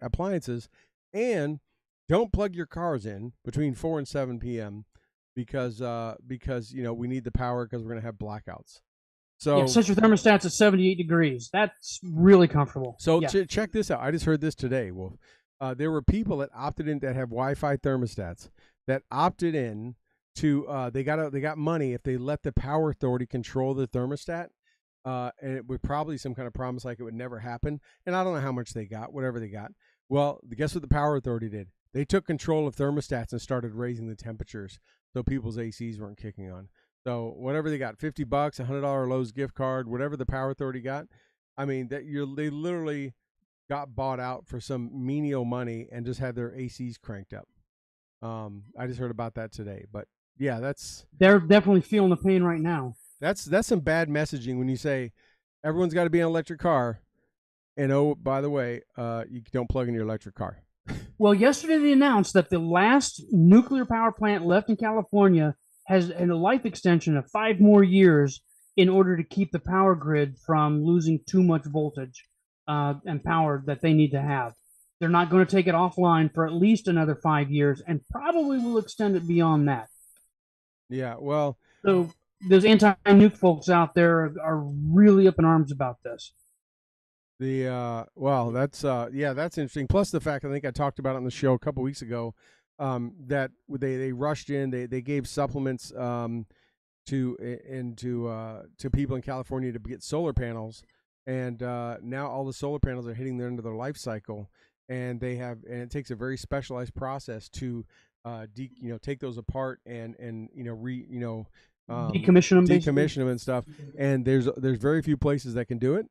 appliances, and don't plug your cars in between 4 and 7 p.m. because we need the power because we're going to have blackouts. So Yeah, set your thermostats at 78 degrees. That's really comfortable. So Yeah. check this out. I just heard this today, Wolf. There were people that opted in that have Wi-Fi thermostats that opted in to they got money if they let the power authority control the thermostat, and it would probably some kind of promise like it would never happen. And I don't know how much they got, whatever they got. Well, guess what the power authority did? They took control of thermostats and started raising the temperatures so people's ACs weren't kicking on. So whatever they got, $50, $100 Lowe's gift card, whatever the power authority got. I mean, they literally got bought out for some menial money and just had their ACs cranked up. I just heard about that today, but yeah, They're definitely feeling the pain right now. that's some bad messaging when you say everyone's got to be an electric car, and oh, by the way, you don't plug in your electric car. Well, yesterday they announced that the last nuclear power plant left in California has a life extension of 5 more years in order to keep the power grid from losing too much voltage and power that they need to have. They're not going to take it offline for at least another 5 years, and probably will extend it beyond that. Yeah, well, So those anti-nuke folks out there are really up in arms about this. That's interesting. Plus the fact, I think I talked about it on the show a couple weeks ago, that they rushed in, they gave supplements to people in California to get solar panels, and now all the solar panels are hitting the end of their life cycle, and it takes a very specialized process to take those apart and decommission them and stuff. And there's very few places that can do it,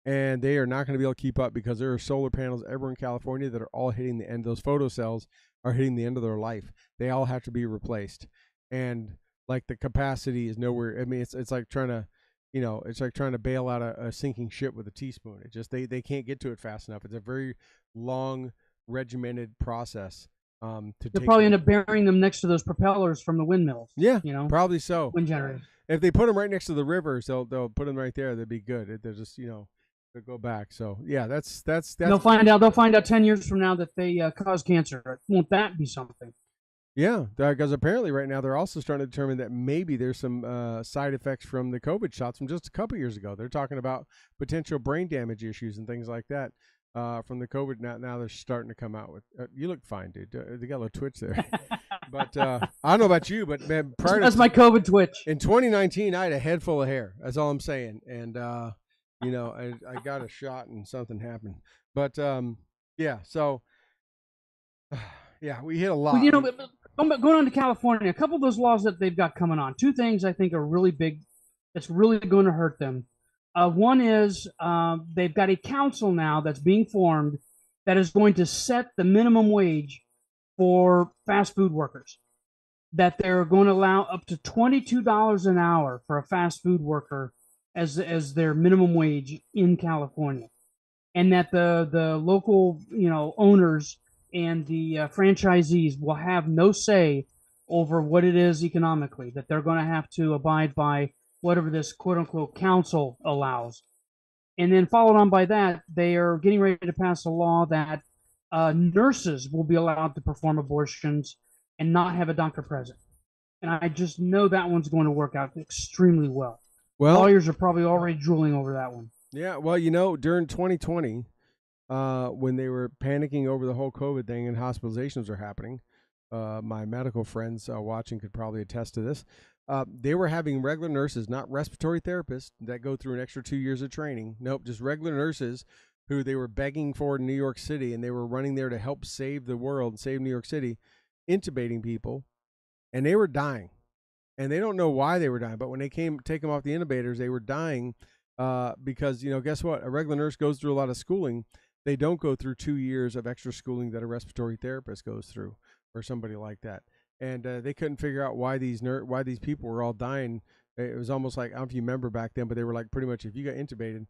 and they are not going to be able to keep up because there are solar panels everywhere in California that are all hitting the end. Those photocells are hitting the end of their life. They all have to be replaced, and like the capacity is nowhere. I mean, it's like trying to, it's like trying to bail out a sinking ship with a teaspoon. It just they can't get to it fast enough. It's a very long, regimented process. They'll probably end up burying them next to those propellers from the windmills. Yeah, probably so. Wind generators. If they put them right next to the rivers, they'll put them right there. They'd be good. They're just they'll go back. So yeah, that's. They'll find out 10 years from now that they cause cancer. Won't that be something? Yeah, because apparently right now they're also starting to determine that maybe there's some side effects from the COVID shots from just a couple years ago. They're talking about potential brain damage issues and things like that from the COVID. Now they're starting to come out with. You look fine, dude. They got a little twitch there. But I don't know about you, but man, That's my COVID twitch. In 2019, I had a head full of hair. That's all I'm saying. And I got a shot and something happened. But yeah, so yeah, we hit a lot. Well, going on to California, a couple of those laws that they've got coming on, 2 things I think are really big. That's really going to hurt them. One is they've got a council now that's being formed that is going to set the minimum wage for fast food workers. That they're going to allow up to $22 an hour for a fast food worker as their minimum wage in California, and that the local owners and the franchisees will have no say over what it is economically. That they're going to have to abide by whatever this quote-unquote council allows. And then followed on by that, they are getting ready to pass a law that nurses will be allowed to perform abortions and not have a doctor present. And I just know that one's going to work out extremely well. Lawyers are probably already drooling over that one. Yeah, well, during 2020, when they were panicking over the whole COVID thing and hospitalizations are happening, my medical friends watching could probably attest to this. They were having regular nurses, not respiratory therapists, that go through an extra 2 years of training. Nope, just regular nurses who they were begging for in New York City, and they were running there to help save the world, save New York City, intubating people, and they were dying. And they don't know why they were dying, but when they came take them off the intubators, they were dying because, guess what? A regular nurse goes through a lot of schooling. They don't go through 2 years of extra schooling that a respiratory therapist goes through, or somebody like that. And they couldn't figure out why these people were all dying. It was almost like, I don't know if you remember back then, but they were like, pretty much, if you got intubated,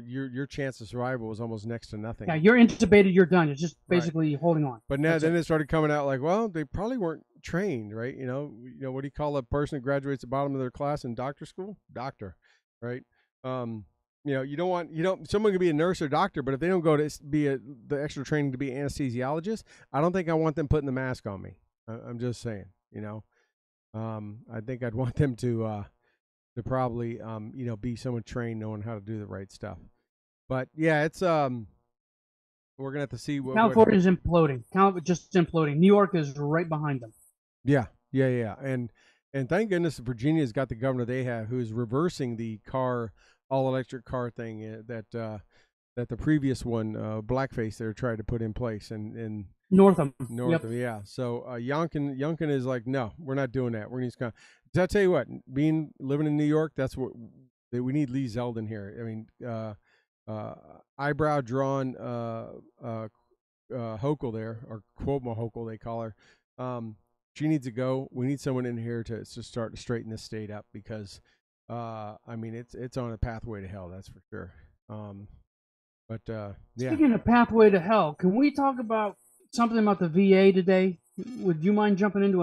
your chance of survival was almost next to nothing. Yeah, you're intubated, you're done. It's just basically holding on. But now then it started coming out like, well, they probably weren't trained, right? What do you call a person who graduates at the bottom of their class in doctor school? Doctor, right? Someone could be a nurse or doctor, but if they don't go to be the extra training to be an anesthesiologist, I don't think I want them putting the mask on me. I'm just saying, I think I'd want them to probably, be someone trained, knowing how to do the right stuff. But yeah, it's we're gonna have to see what California is imploding. Just imploding. New York is right behind them. Yeah, and thank goodness Virginia's got the governor they have, who's reversing the all electric car thing that the previous one, blackface, they tried to put in place, and Northam. Yeah. So Youngkin is like, no, we're not doing that. We're just I tell you what, living in New York, that's what we need. Lee Zeldin here. I mean, eyebrow drawn Hochul there, or Cuomo Hochul they call her. She needs to go. We need someone in here to start to straighten this state up, because I mean, it's on a pathway to hell, that's for sure. Yeah. Speaking of pathway to hell, can we talk about something about the VA today? Would you mind jumping into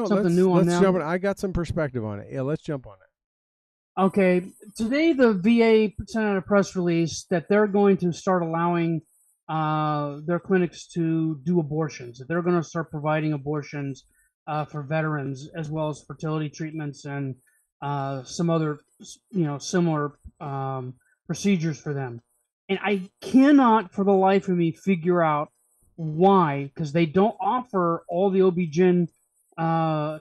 something new on that? I got some perspective on it. Yeah, let's jump on it. Okay, today the VA sent out a press release that they're going to start allowing their clinics to do abortions. That they're going to start providing abortions for veterans, as well as fertility treatments and some other, similar procedures for them. And I cannot, for the life of me, figure out why, because they don't offer all the OB-GYN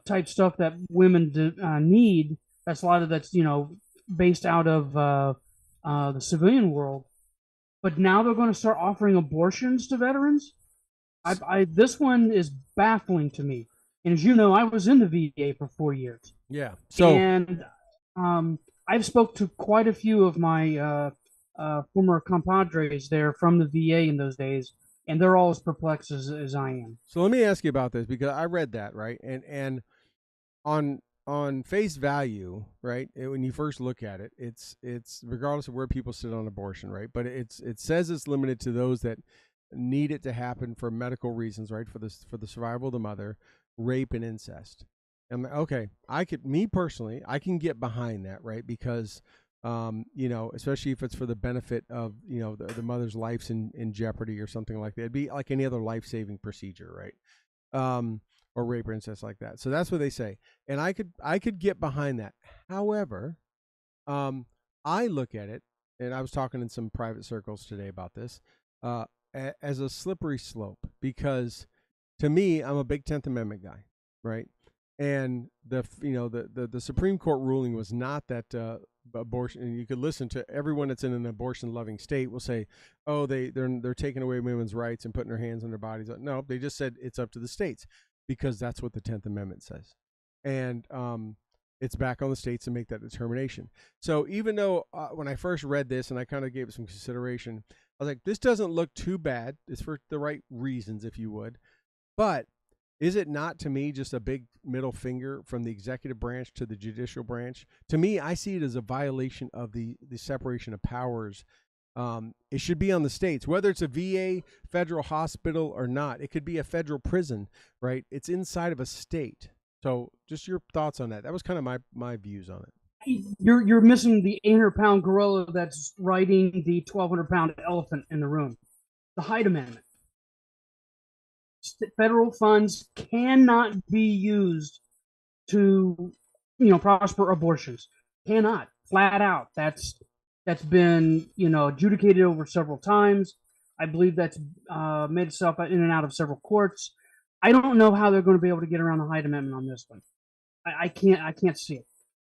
type stuff that women need. That's a lot of that's based out of the civilian world. But now they're going to start offering abortions to veterans. This one is baffling to me. And as you know, I was in the VA for 4 years. Yeah. And I've spoke to quite a few of my former compadres there from the VA in those days, and they're all as perplexed as I am. So let me ask you about this, because I read that, right? And on face value, right, when you first look at it, it's regardless of where people sit on abortion, right? But it says it's limited to those that need it to happen for medical reasons, right? For the survival of the mother, rape and incest. And okay, me personally, I can get behind that, right? Because especially if it's for the benefit of, the mother's life's in jeopardy or something like that. It'd be like any other life-saving procedure, right? Or rape or incest like that. So that's what they say. And I could get behind that. However, I look at it, and I was talking in some private circles today about this, as a slippery slope, because to me, I'm a big 10th Amendment guy, right? And the Supreme Court ruling was not that abortion, and you could listen to everyone that's in an abortion-loving state will say, oh, they're taking away women's rights and putting their hands on their bodies. No, they just said it's up to the states, because that's what the 10th Amendment says. And it's back on the states to make that determination. So even though when I first read this and I kind of gave it some consideration, I was like, this doesn't look too bad. It's for the right reasons, if you would. But is it not, to me, just a big middle finger from the executive branch to the judicial branch? To me, I see it as a violation of the separation of powers. It should be on the states, whether it's a VA, federal hospital or not. It could be a federal prison, right? It's inside of a state. So just your thoughts on that. That was kind of my views on it. You're missing the 800-pound gorilla that's riding the 1,200-pound elephant in the room. The Hyde Amendment. Federal funds cannot be used to, prosper abortions. Cannot, flat out. That's been, adjudicated over several times. I believe that's made itself in and out of several courts. I don't know how they're going to be able to get around the Hyde Amendment on this one. I can't see it.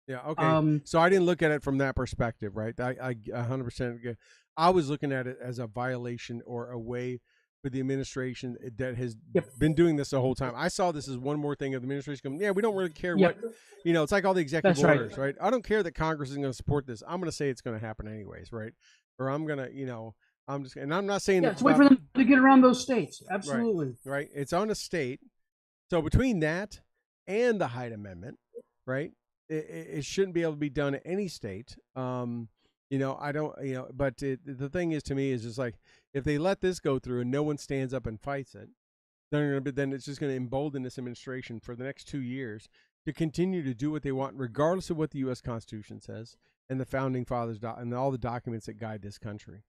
Yeah. Okay. So I didn't look at it from that perspective, right? I 100% get. I was looking at it as a violation or a way for the administration that has been doing this the whole time. I saw this as one more thing of the administration going, yeah, we don't really care what, it's like all the executive orders, right? I don't care that Congress is going to support this. I'm going to say it's going to happen anyways, right? Or I'm going to, I'm just, and I'm not saying it's a way for them to get around those states. Absolutely. Right. It's on a state. So between that and the Hyde Amendment, right, it shouldn't be able to be done at any state. I don't, but the thing is, to me, is just like, if they let this go through and no one stands up and fights it, then it's just going to embolden this administration for the next 2 years to continue to do what they want, regardless of what the U.S. Constitution says and the founding fathers and all the documents that guide this country.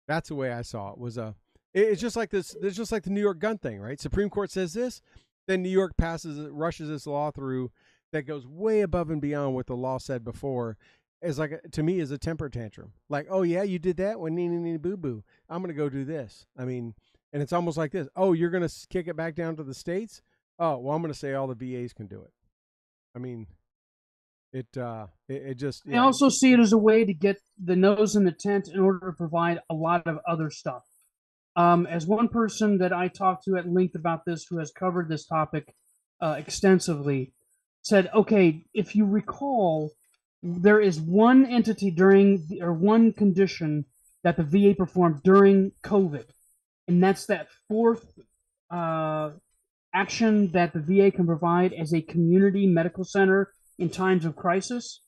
That's the way I saw it. It's just like this. It's just like the New York gun thing, right? Supreme Court says this, then New York rushes this law through that goes way above and beyond what the law said before. Is like, to me, is a temper tantrum. Like, oh yeah, you did that? Well, nee, boo boo. I'm gonna go do this. I mean, and it's almost like this. Oh, you're gonna kick it back down to the states? Oh, well, I'm gonna say all the VAs can do it. I mean, it just. I also see it as a way to get the nose in the tent in order to provide a lot of other stuff. As one person that I talked to at length about this, who has covered this topic extensively, said, okay, if you recall, there is one entity one condition that the VA performed during COVID, and that's that fourth action that the VA can provide as a community medical center in times of crisis.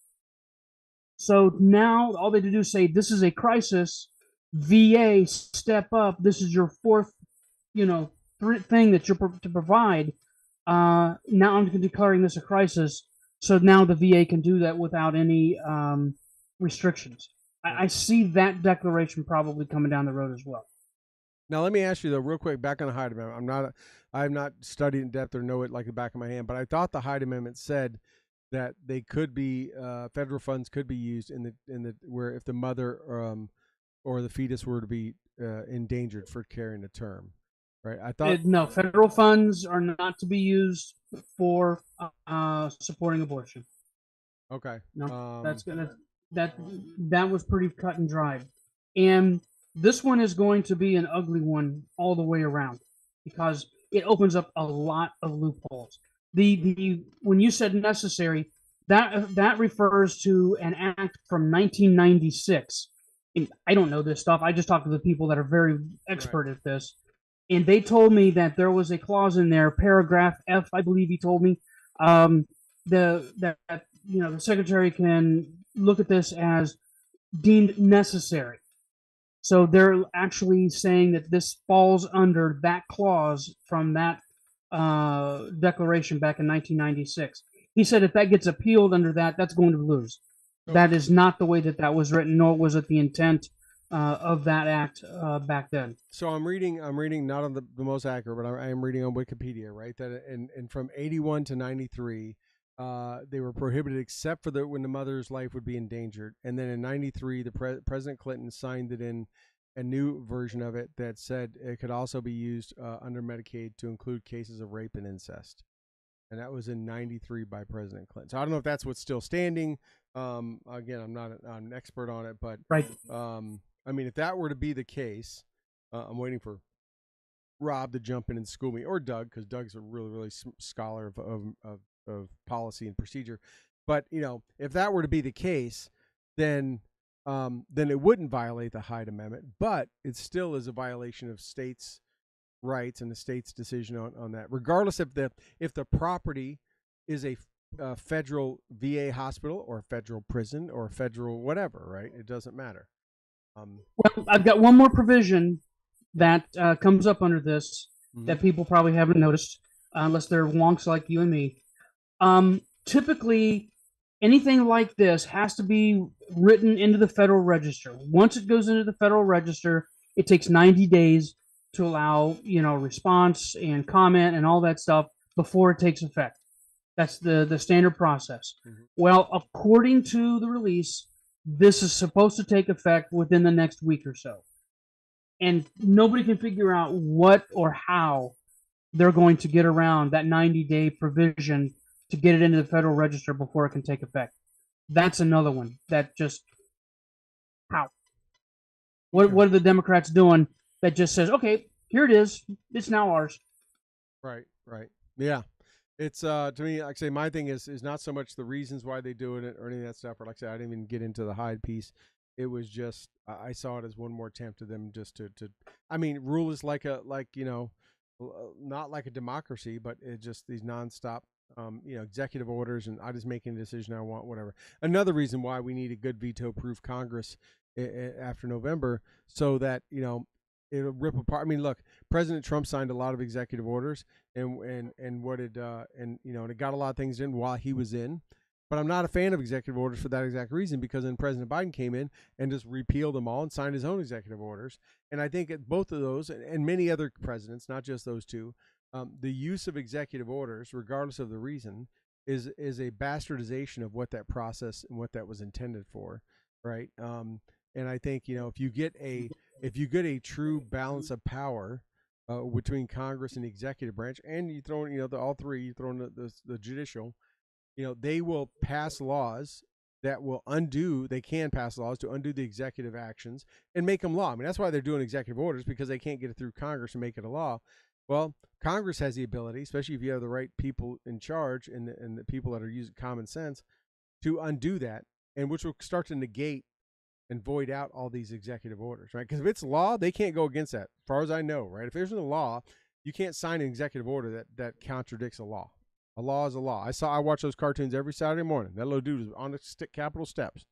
So now all they do is say, this is a crisis, VA, step up, this is your fourth, thing that you're to provide. Now I'm declaring this a crisis. So now the VA can do that without any restrictions. I see that declaration probably coming down the road as well. Now let me ask you though, real quick, back on the Hyde Amendment. I have not studied in depth or know it like the back of my hand, but I thought the Hyde Amendment said that they could be federal funds could be used in the where if the mother or the fetus were to be endangered for carrying a term. Right. I thought no, federal funds are not to be used for supporting abortion. Okay. No, that was pretty cut and dried. And this one is going to be an ugly one all the way around because it opens up a lot of loopholes. When you said necessary, that refers to an act from 1996. And I don't know this stuff. I just talked to the people that are very expert at this. And they told me that there was a clause in there, paragraph F, I believe he told me, that the secretary can look at this as deemed necessary. So they're actually saying that this falls under that clause from that declaration back in 1996. He said if that gets appealed under that, that's going to lose. Okay. That is not the way that was written, nor was it the intent of that act back then. So I'm reading not on the most accurate, but I am reading on Wikipedia, right? That and from 81 to 93, they were prohibited except for when the mother's life would be endangered. And then in 93, President Clinton signed it in a new version of it that said it could also be used under Medicaid to include cases of rape and incest. And that was in 93 by President Clinton. So I don't know if that's what's still standing. Again, I'm not an expert on it, but right. I mean, if that were to be the case, I'm waiting for Rob to jump in and school me, or Doug, because Doug's a really, really scholar of policy and procedure. But if that were to be the case, then it wouldn't violate the Hyde Amendment, but it still is a violation of states' rights and the state's decision on that, regardless if the property is a federal VA hospital or a federal prison or a federal whatever, right? It doesn't matter. Well, I've got one more provision that comes up under this that people probably haven't noticed, unless they're wonks like you and me. Typically, anything like this has to be written into the Federal Register. Once it goes into the Federal Register, it takes 90 days to allow, response and comment and all that stuff before it takes effect. That's the standard process. Well, according to the release, this is supposed to take effect within the next week or so. And nobody can figure out what or how they're going to get around that 90-day provision to get it into the Federal Register before it can take effect. That's another one that just how. What are the Democrats doing that just says, okay, here it is, it's now ours. Right. Yeah. It's to me, like I say, my thing is not so much the reasons why they do it or any of that stuff. Or like I said, I didn't even get into the Hyde piece. It was just I saw it as one more attempt of them just to I mean, rule is like not like a democracy, but it just these nonstop executive orders, and I just making a decision I want, whatever. Another reason why we need a good veto-proof Congress after November, so that it'll rip apart. I mean, look, President Trump signed a lot of executive orders, and it got a lot of things in while he was in. But I'm not a fan of executive orders for that exact reason, because then President Biden came in and just repealed them all and signed his own executive orders. And I think both of those and many other presidents, not just those two, the use of executive orders, regardless of the reason, is a bastardization of what that process and what that was intended for, right? And I think if you get a true balance of power between Congress and the executive branch, and you throw in all three, you throw in the judicial, they will pass laws that will they can pass laws to undo the executive actions and make them law. I mean, that's why they're doing executive orders, because they can't get it through Congress and make it a law. Well, Congress has the ability, especially if you have the right people in charge and the people that are using common sense, to undo that, and which will start to negate and void out all these executive orders, right? Because if it's law, they can't go against that, as far as I know, right? If there's no law, you can't sign an executive order that contradicts a law. A law is a law. I watch those cartoons every Saturday morning. That little dude is on the Capitol steps,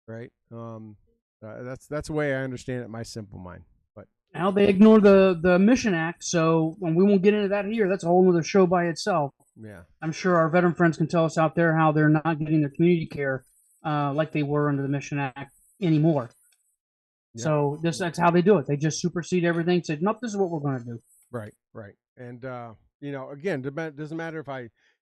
right? That's the way I understand it in my simple mind. But now they ignore the Mission Act, so and we won't get into that here. That's a whole other show by itself. Yeah, I'm sure our veteran friends can tell us out there how they're not getting their community care like they were under the Mission Act anymore. Yeah. So that's how they do it. They just supersede everything. Said, nope, this is what we're going to do. Right. And again, it doesn't matter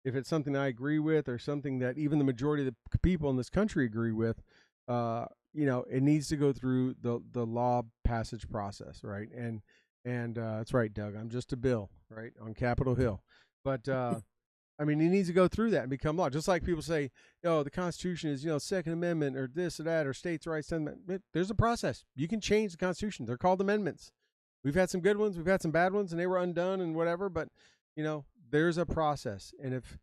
if it's something I agree with or something that even the majority of the people in this country agree with. It needs to go through the law passage process, right? And that's right, Doug. I'm just a bill, right, on Capitol Hill, but. I mean, it needs to go through that and become law. Just like people say, the Constitution is, Second Amendment or this or that or states' rights. There's a process. You can change the Constitution. They're called amendments. We've had some good ones. We've had some bad ones, and they were undone and whatever. But, there's a process. And if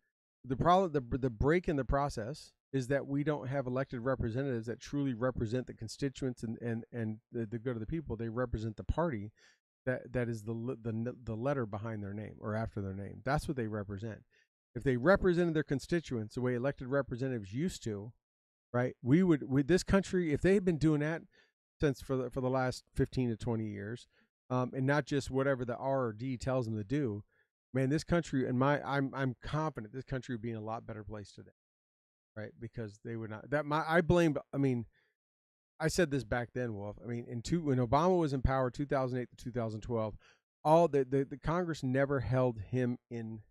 the break in the process is that we don't have elected representatives that truly represent the constituents and the good of the people, they represent the party that is the letter behind their name or after their name. That's what they represent. If they represented their constituents the way elected representatives used to, right? With this country, if they had been doing that since for the last 15 to 20 years, and not just whatever the R or D tells them to do, man, this country I'm confident this country would be in a lot better place today, right? Because they would not. I said this back then, Wolf. I mean, when Obama was in power, 2008 to 2012, all the Congress never held him in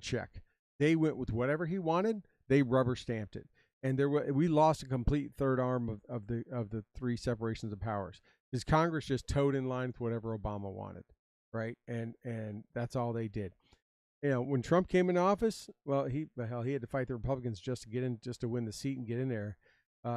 check. They went with whatever he wanted. They rubber stamped it, and we lost a complete third arm of the three separations of powers. Because Congress just towed in line with whatever Obama wanted, right? And that's all they did. When Trump came in office, well, he had to fight the Republicans just to win the seat and get in there.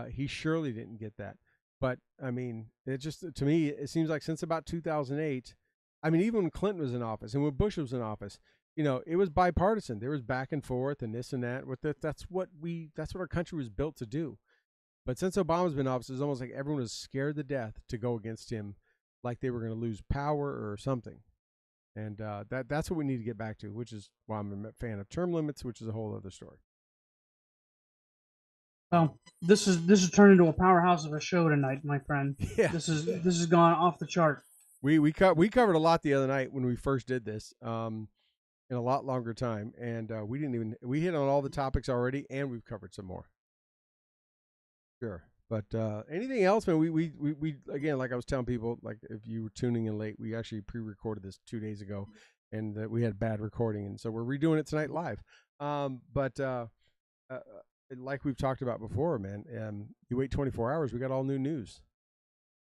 He surely didn't get that. But I mean, to me, it seems like since about 2008. I mean, even when Clinton was in office and when Bush was in office. It was bipartisan. There was back and forth and this and that. That's what our country was built to do. But since Obama's been in office, it's almost like everyone was scared to death to go against him, like they were going to lose power or something. And that's what we need to get back to, which is why I'm a fan of term limits, which is a whole other story. Well, this is turned into a powerhouse of a show tonight, my friend. Yeah. This has gone off the chart. We covered a lot the other night when we first did this. In a lot longer time, and we hit on all the topics already, and we've covered some more. Sure, but anything else, man? We again, like I was telling people, like if you were tuning in late, we actually pre-recorded this 2 days ago, and we had bad recording, and so we're redoing it tonight live. But like we've talked about before, man, you wait 24 hours, we got all new news.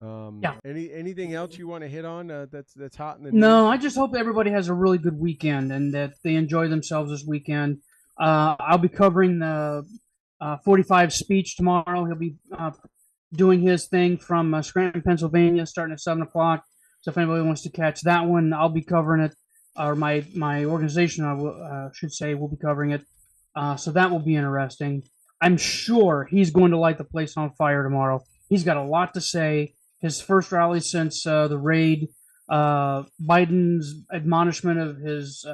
Yeah. Anything else you want to hit on that's hot in the No, news? I just hope everybody has a really good weekend and that they enjoy themselves this weekend. I'll be covering the 45 speech tomorrow. He'll be doing his thing from Scranton, Pennsylvania, starting at 7 o'clock. So if anybody wants to catch that one, I'll be covering it, or my organization, should say, will be covering it. So that will be interesting. I'm sure he's going to light the place on fire tomorrow. He's got a lot to say. His first rally since the raid, Biden's admonishment of his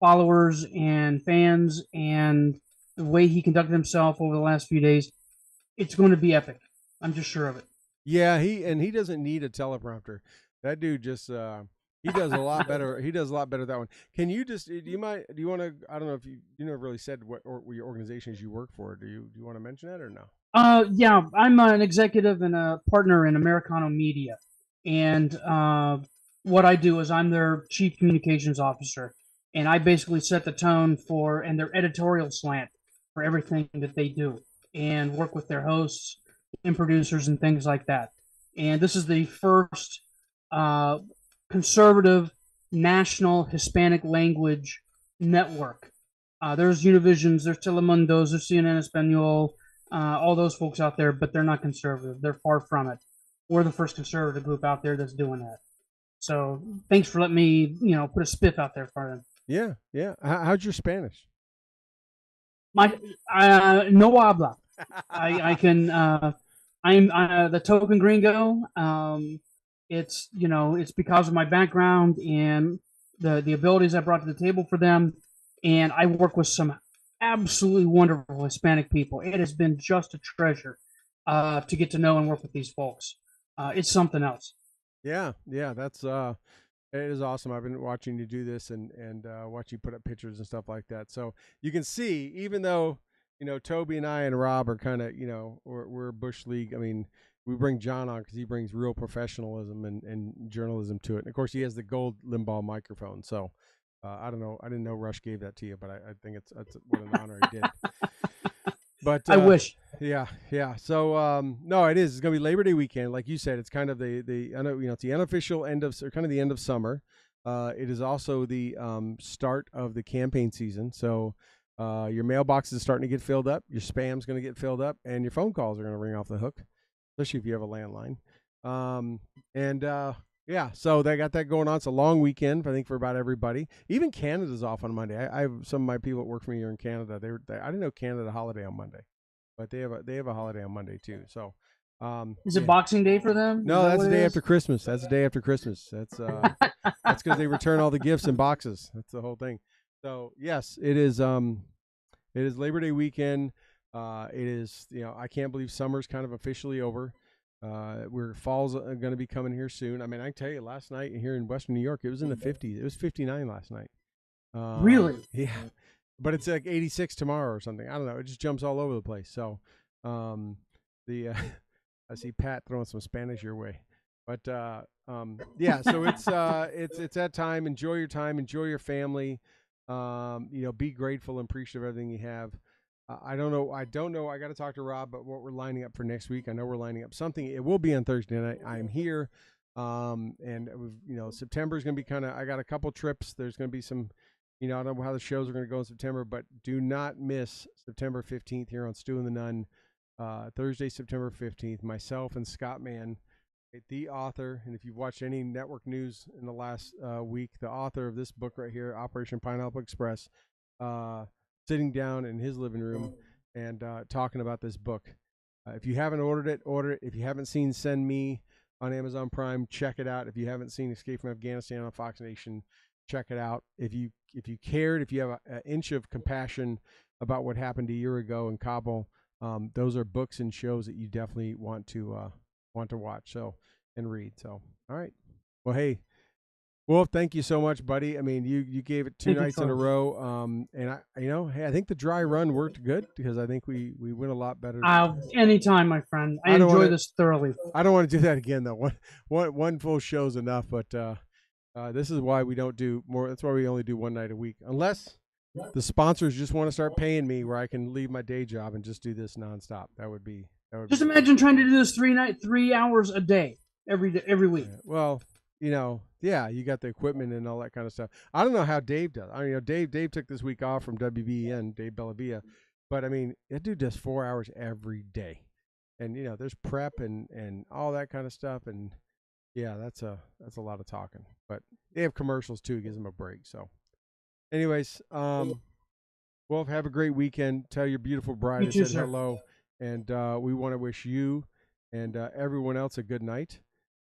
followers and fans, and the way he conducted himself over the last few days. It's going to be epic. I'm just sure of it. Yeah, he doesn't need a teleprompter. That dude just he does a lot better. He does a lot better that one. Can you just do you want to? I don't know if you never really said what your organizations you work for. Do you want to mention that or no? Yeah, I'm an executive and a partner in Americano Media, and what I do is I'm their chief communications officer, and I basically set the tone for and their editorial slant for everything that they do, and work with their hosts and producers and things like that. And this is the first conservative national Hispanic language network. There's Univisions, there's Telemundos, there's CNN Espanol, all those folks out there, but they're not conservative. They're far from it. We're the first conservative group out there that's doing that. So thanks for letting me, put a spiff out there for them. Yeah, yeah. How's your Spanish? My no habla. I can. I'm the token gringo. It's because of my background and the abilities I brought to the table for them, and I work with some absolutely wonderful Hispanic people. It has been just a treasure to get to know and work with these folks. It's something else. Yeah, that's it is awesome. I've been watching you do this and watch you put up pictures and stuff like that. So you can see, even though Toby and I and Rob are kind of we're Bush League. I mean, we bring John on because he brings real professionalism and journalism to it. And of course, he has the gold Limbaugh microphone. So I don't know. I didn't know Rush gave that to you, but I think it's what an honor he did. But I wish. Yeah. So no, it is. It's gonna be Labor Day weekend, like you said. It's kind of it's the unofficial end of, or kind of the end of summer. It is also the start of the campaign season. So your mailbox is starting to get filled up. Your spam's going to get filled up, and your phone calls are going to ring off the hook, especially if you have a landline. Yeah, so they got that going on. It's a long weekend, I think, for about everybody. Even Canada's off on Monday. I have some of my people that work for me here in Canada. I didn't know Canada had a holiday on Monday, but they have a holiday on Monday too. So, is it Boxing Day for them? No, that's the day after Christmas. That's the day after Christmas. That's that's because they return all the gifts in boxes. That's the whole thing. So yes, it is. It is Labor Day weekend. It is. I can't believe summer's kind of officially over. Where fall's going to be coming here soon. I mean, I can tell you, last night here in Western New York, it was in the 50s. It was 59 last night. Really? Yeah. But it's like 86 tomorrow or something. I don't know. It just jumps all over the place. So, I see Pat throwing some Spanish your way. But yeah. So it's that time. Enjoy your time. Enjoy your family. Be grateful and appreciative of everything you have. I don't know. I got to talk to Rob about what we're lining up for next week. I know we're lining up something. It will be on Thursday night. I'm here. And September is going to be I got a couple trips. There's going to be some, I don't know how the shows are going to go in September, but do not miss September 15th here on Stu and the Nunn. Thursday, September 15th, myself and Scott Mann, the author. And if you've watched any network news in the last week, the author of this book right here, Operation Pineapple Express, sitting down in his living room and talking about this book. If you haven't ordered it, order it. If you haven't seen Send Me on Amazon Prime, check it out. If you haven't seen Escape from Afghanistan on Fox Nation, check it out. If you cared, if you have an inch of compassion about what happened a year ago in Kabul, those are books and shows that you definitely want to watch and read. So, all right. Well, hey, Wolf, thank you so much, buddy. I mean, you gave it two nights in a row. And I think the dry run worked good because I think we went a lot better. Anytime, my friend. I enjoy this thoroughly. I don't want to do that again though. One full show's enough, but this is why we don't do more. That's why we only do one night a week, unless the sponsors just want to start paying me where I can leave my day job and just do this nonstop. That would be. Imagine trying to do this 3 hours a day every week. Well. Yeah, you got the equipment and all that kind of stuff. I don't know how Dave does. I mean, Dave took this week off from WBEN, Dave Bellavia, But I mean, that dude does 4 hours every day, and there's prep and all that kind of stuff, and yeah, that's a lot of talking. But they have commercials too, gives them a break. So, anyways, well, have a great weekend. Tell your beautiful bride I said hello, and we want to wish you and everyone else a good night.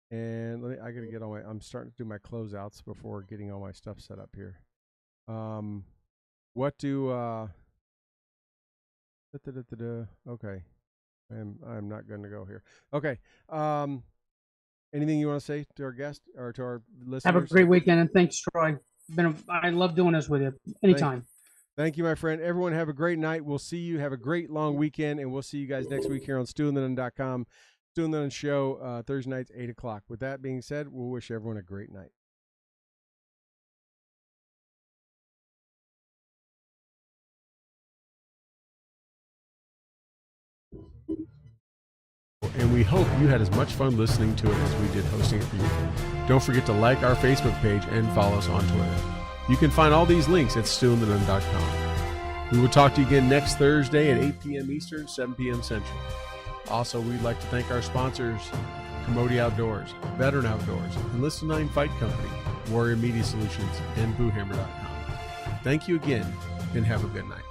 And I gotta get I'm starting to do my closeouts before getting all my stuff set up here. What do okay. I'm not going to go here. Okay. Anything you want to say to our guest or to our listeners? Have a great weekend, and thanks, Troy. I love doing this with you. Anytime. Thank you, my friend. Everyone have a great night. We'll see you. Have a great long weekend, and we'll see you guys next week here on StuandtheNunn.com. Stu and the Nunn Show, Thursday nights, 8 o'clock. With that being said, we'll wish everyone a great night. And we hope you had as much fun listening to it as we did hosting it for you. Don't forget to like our Facebook page and follow us on Twitter. You can find all these links at StuandtheNunn.com. We will talk to you again next Thursday at 8 p.m. Eastern, 7 p.m. Central. Also, we'd like to thank our sponsors, Commodity Outdoors, Veteran Outdoors, Enlisted 9 Fight Company, Warrior Media Solutions, and BooHammer.com. Thank you again, and have a good night.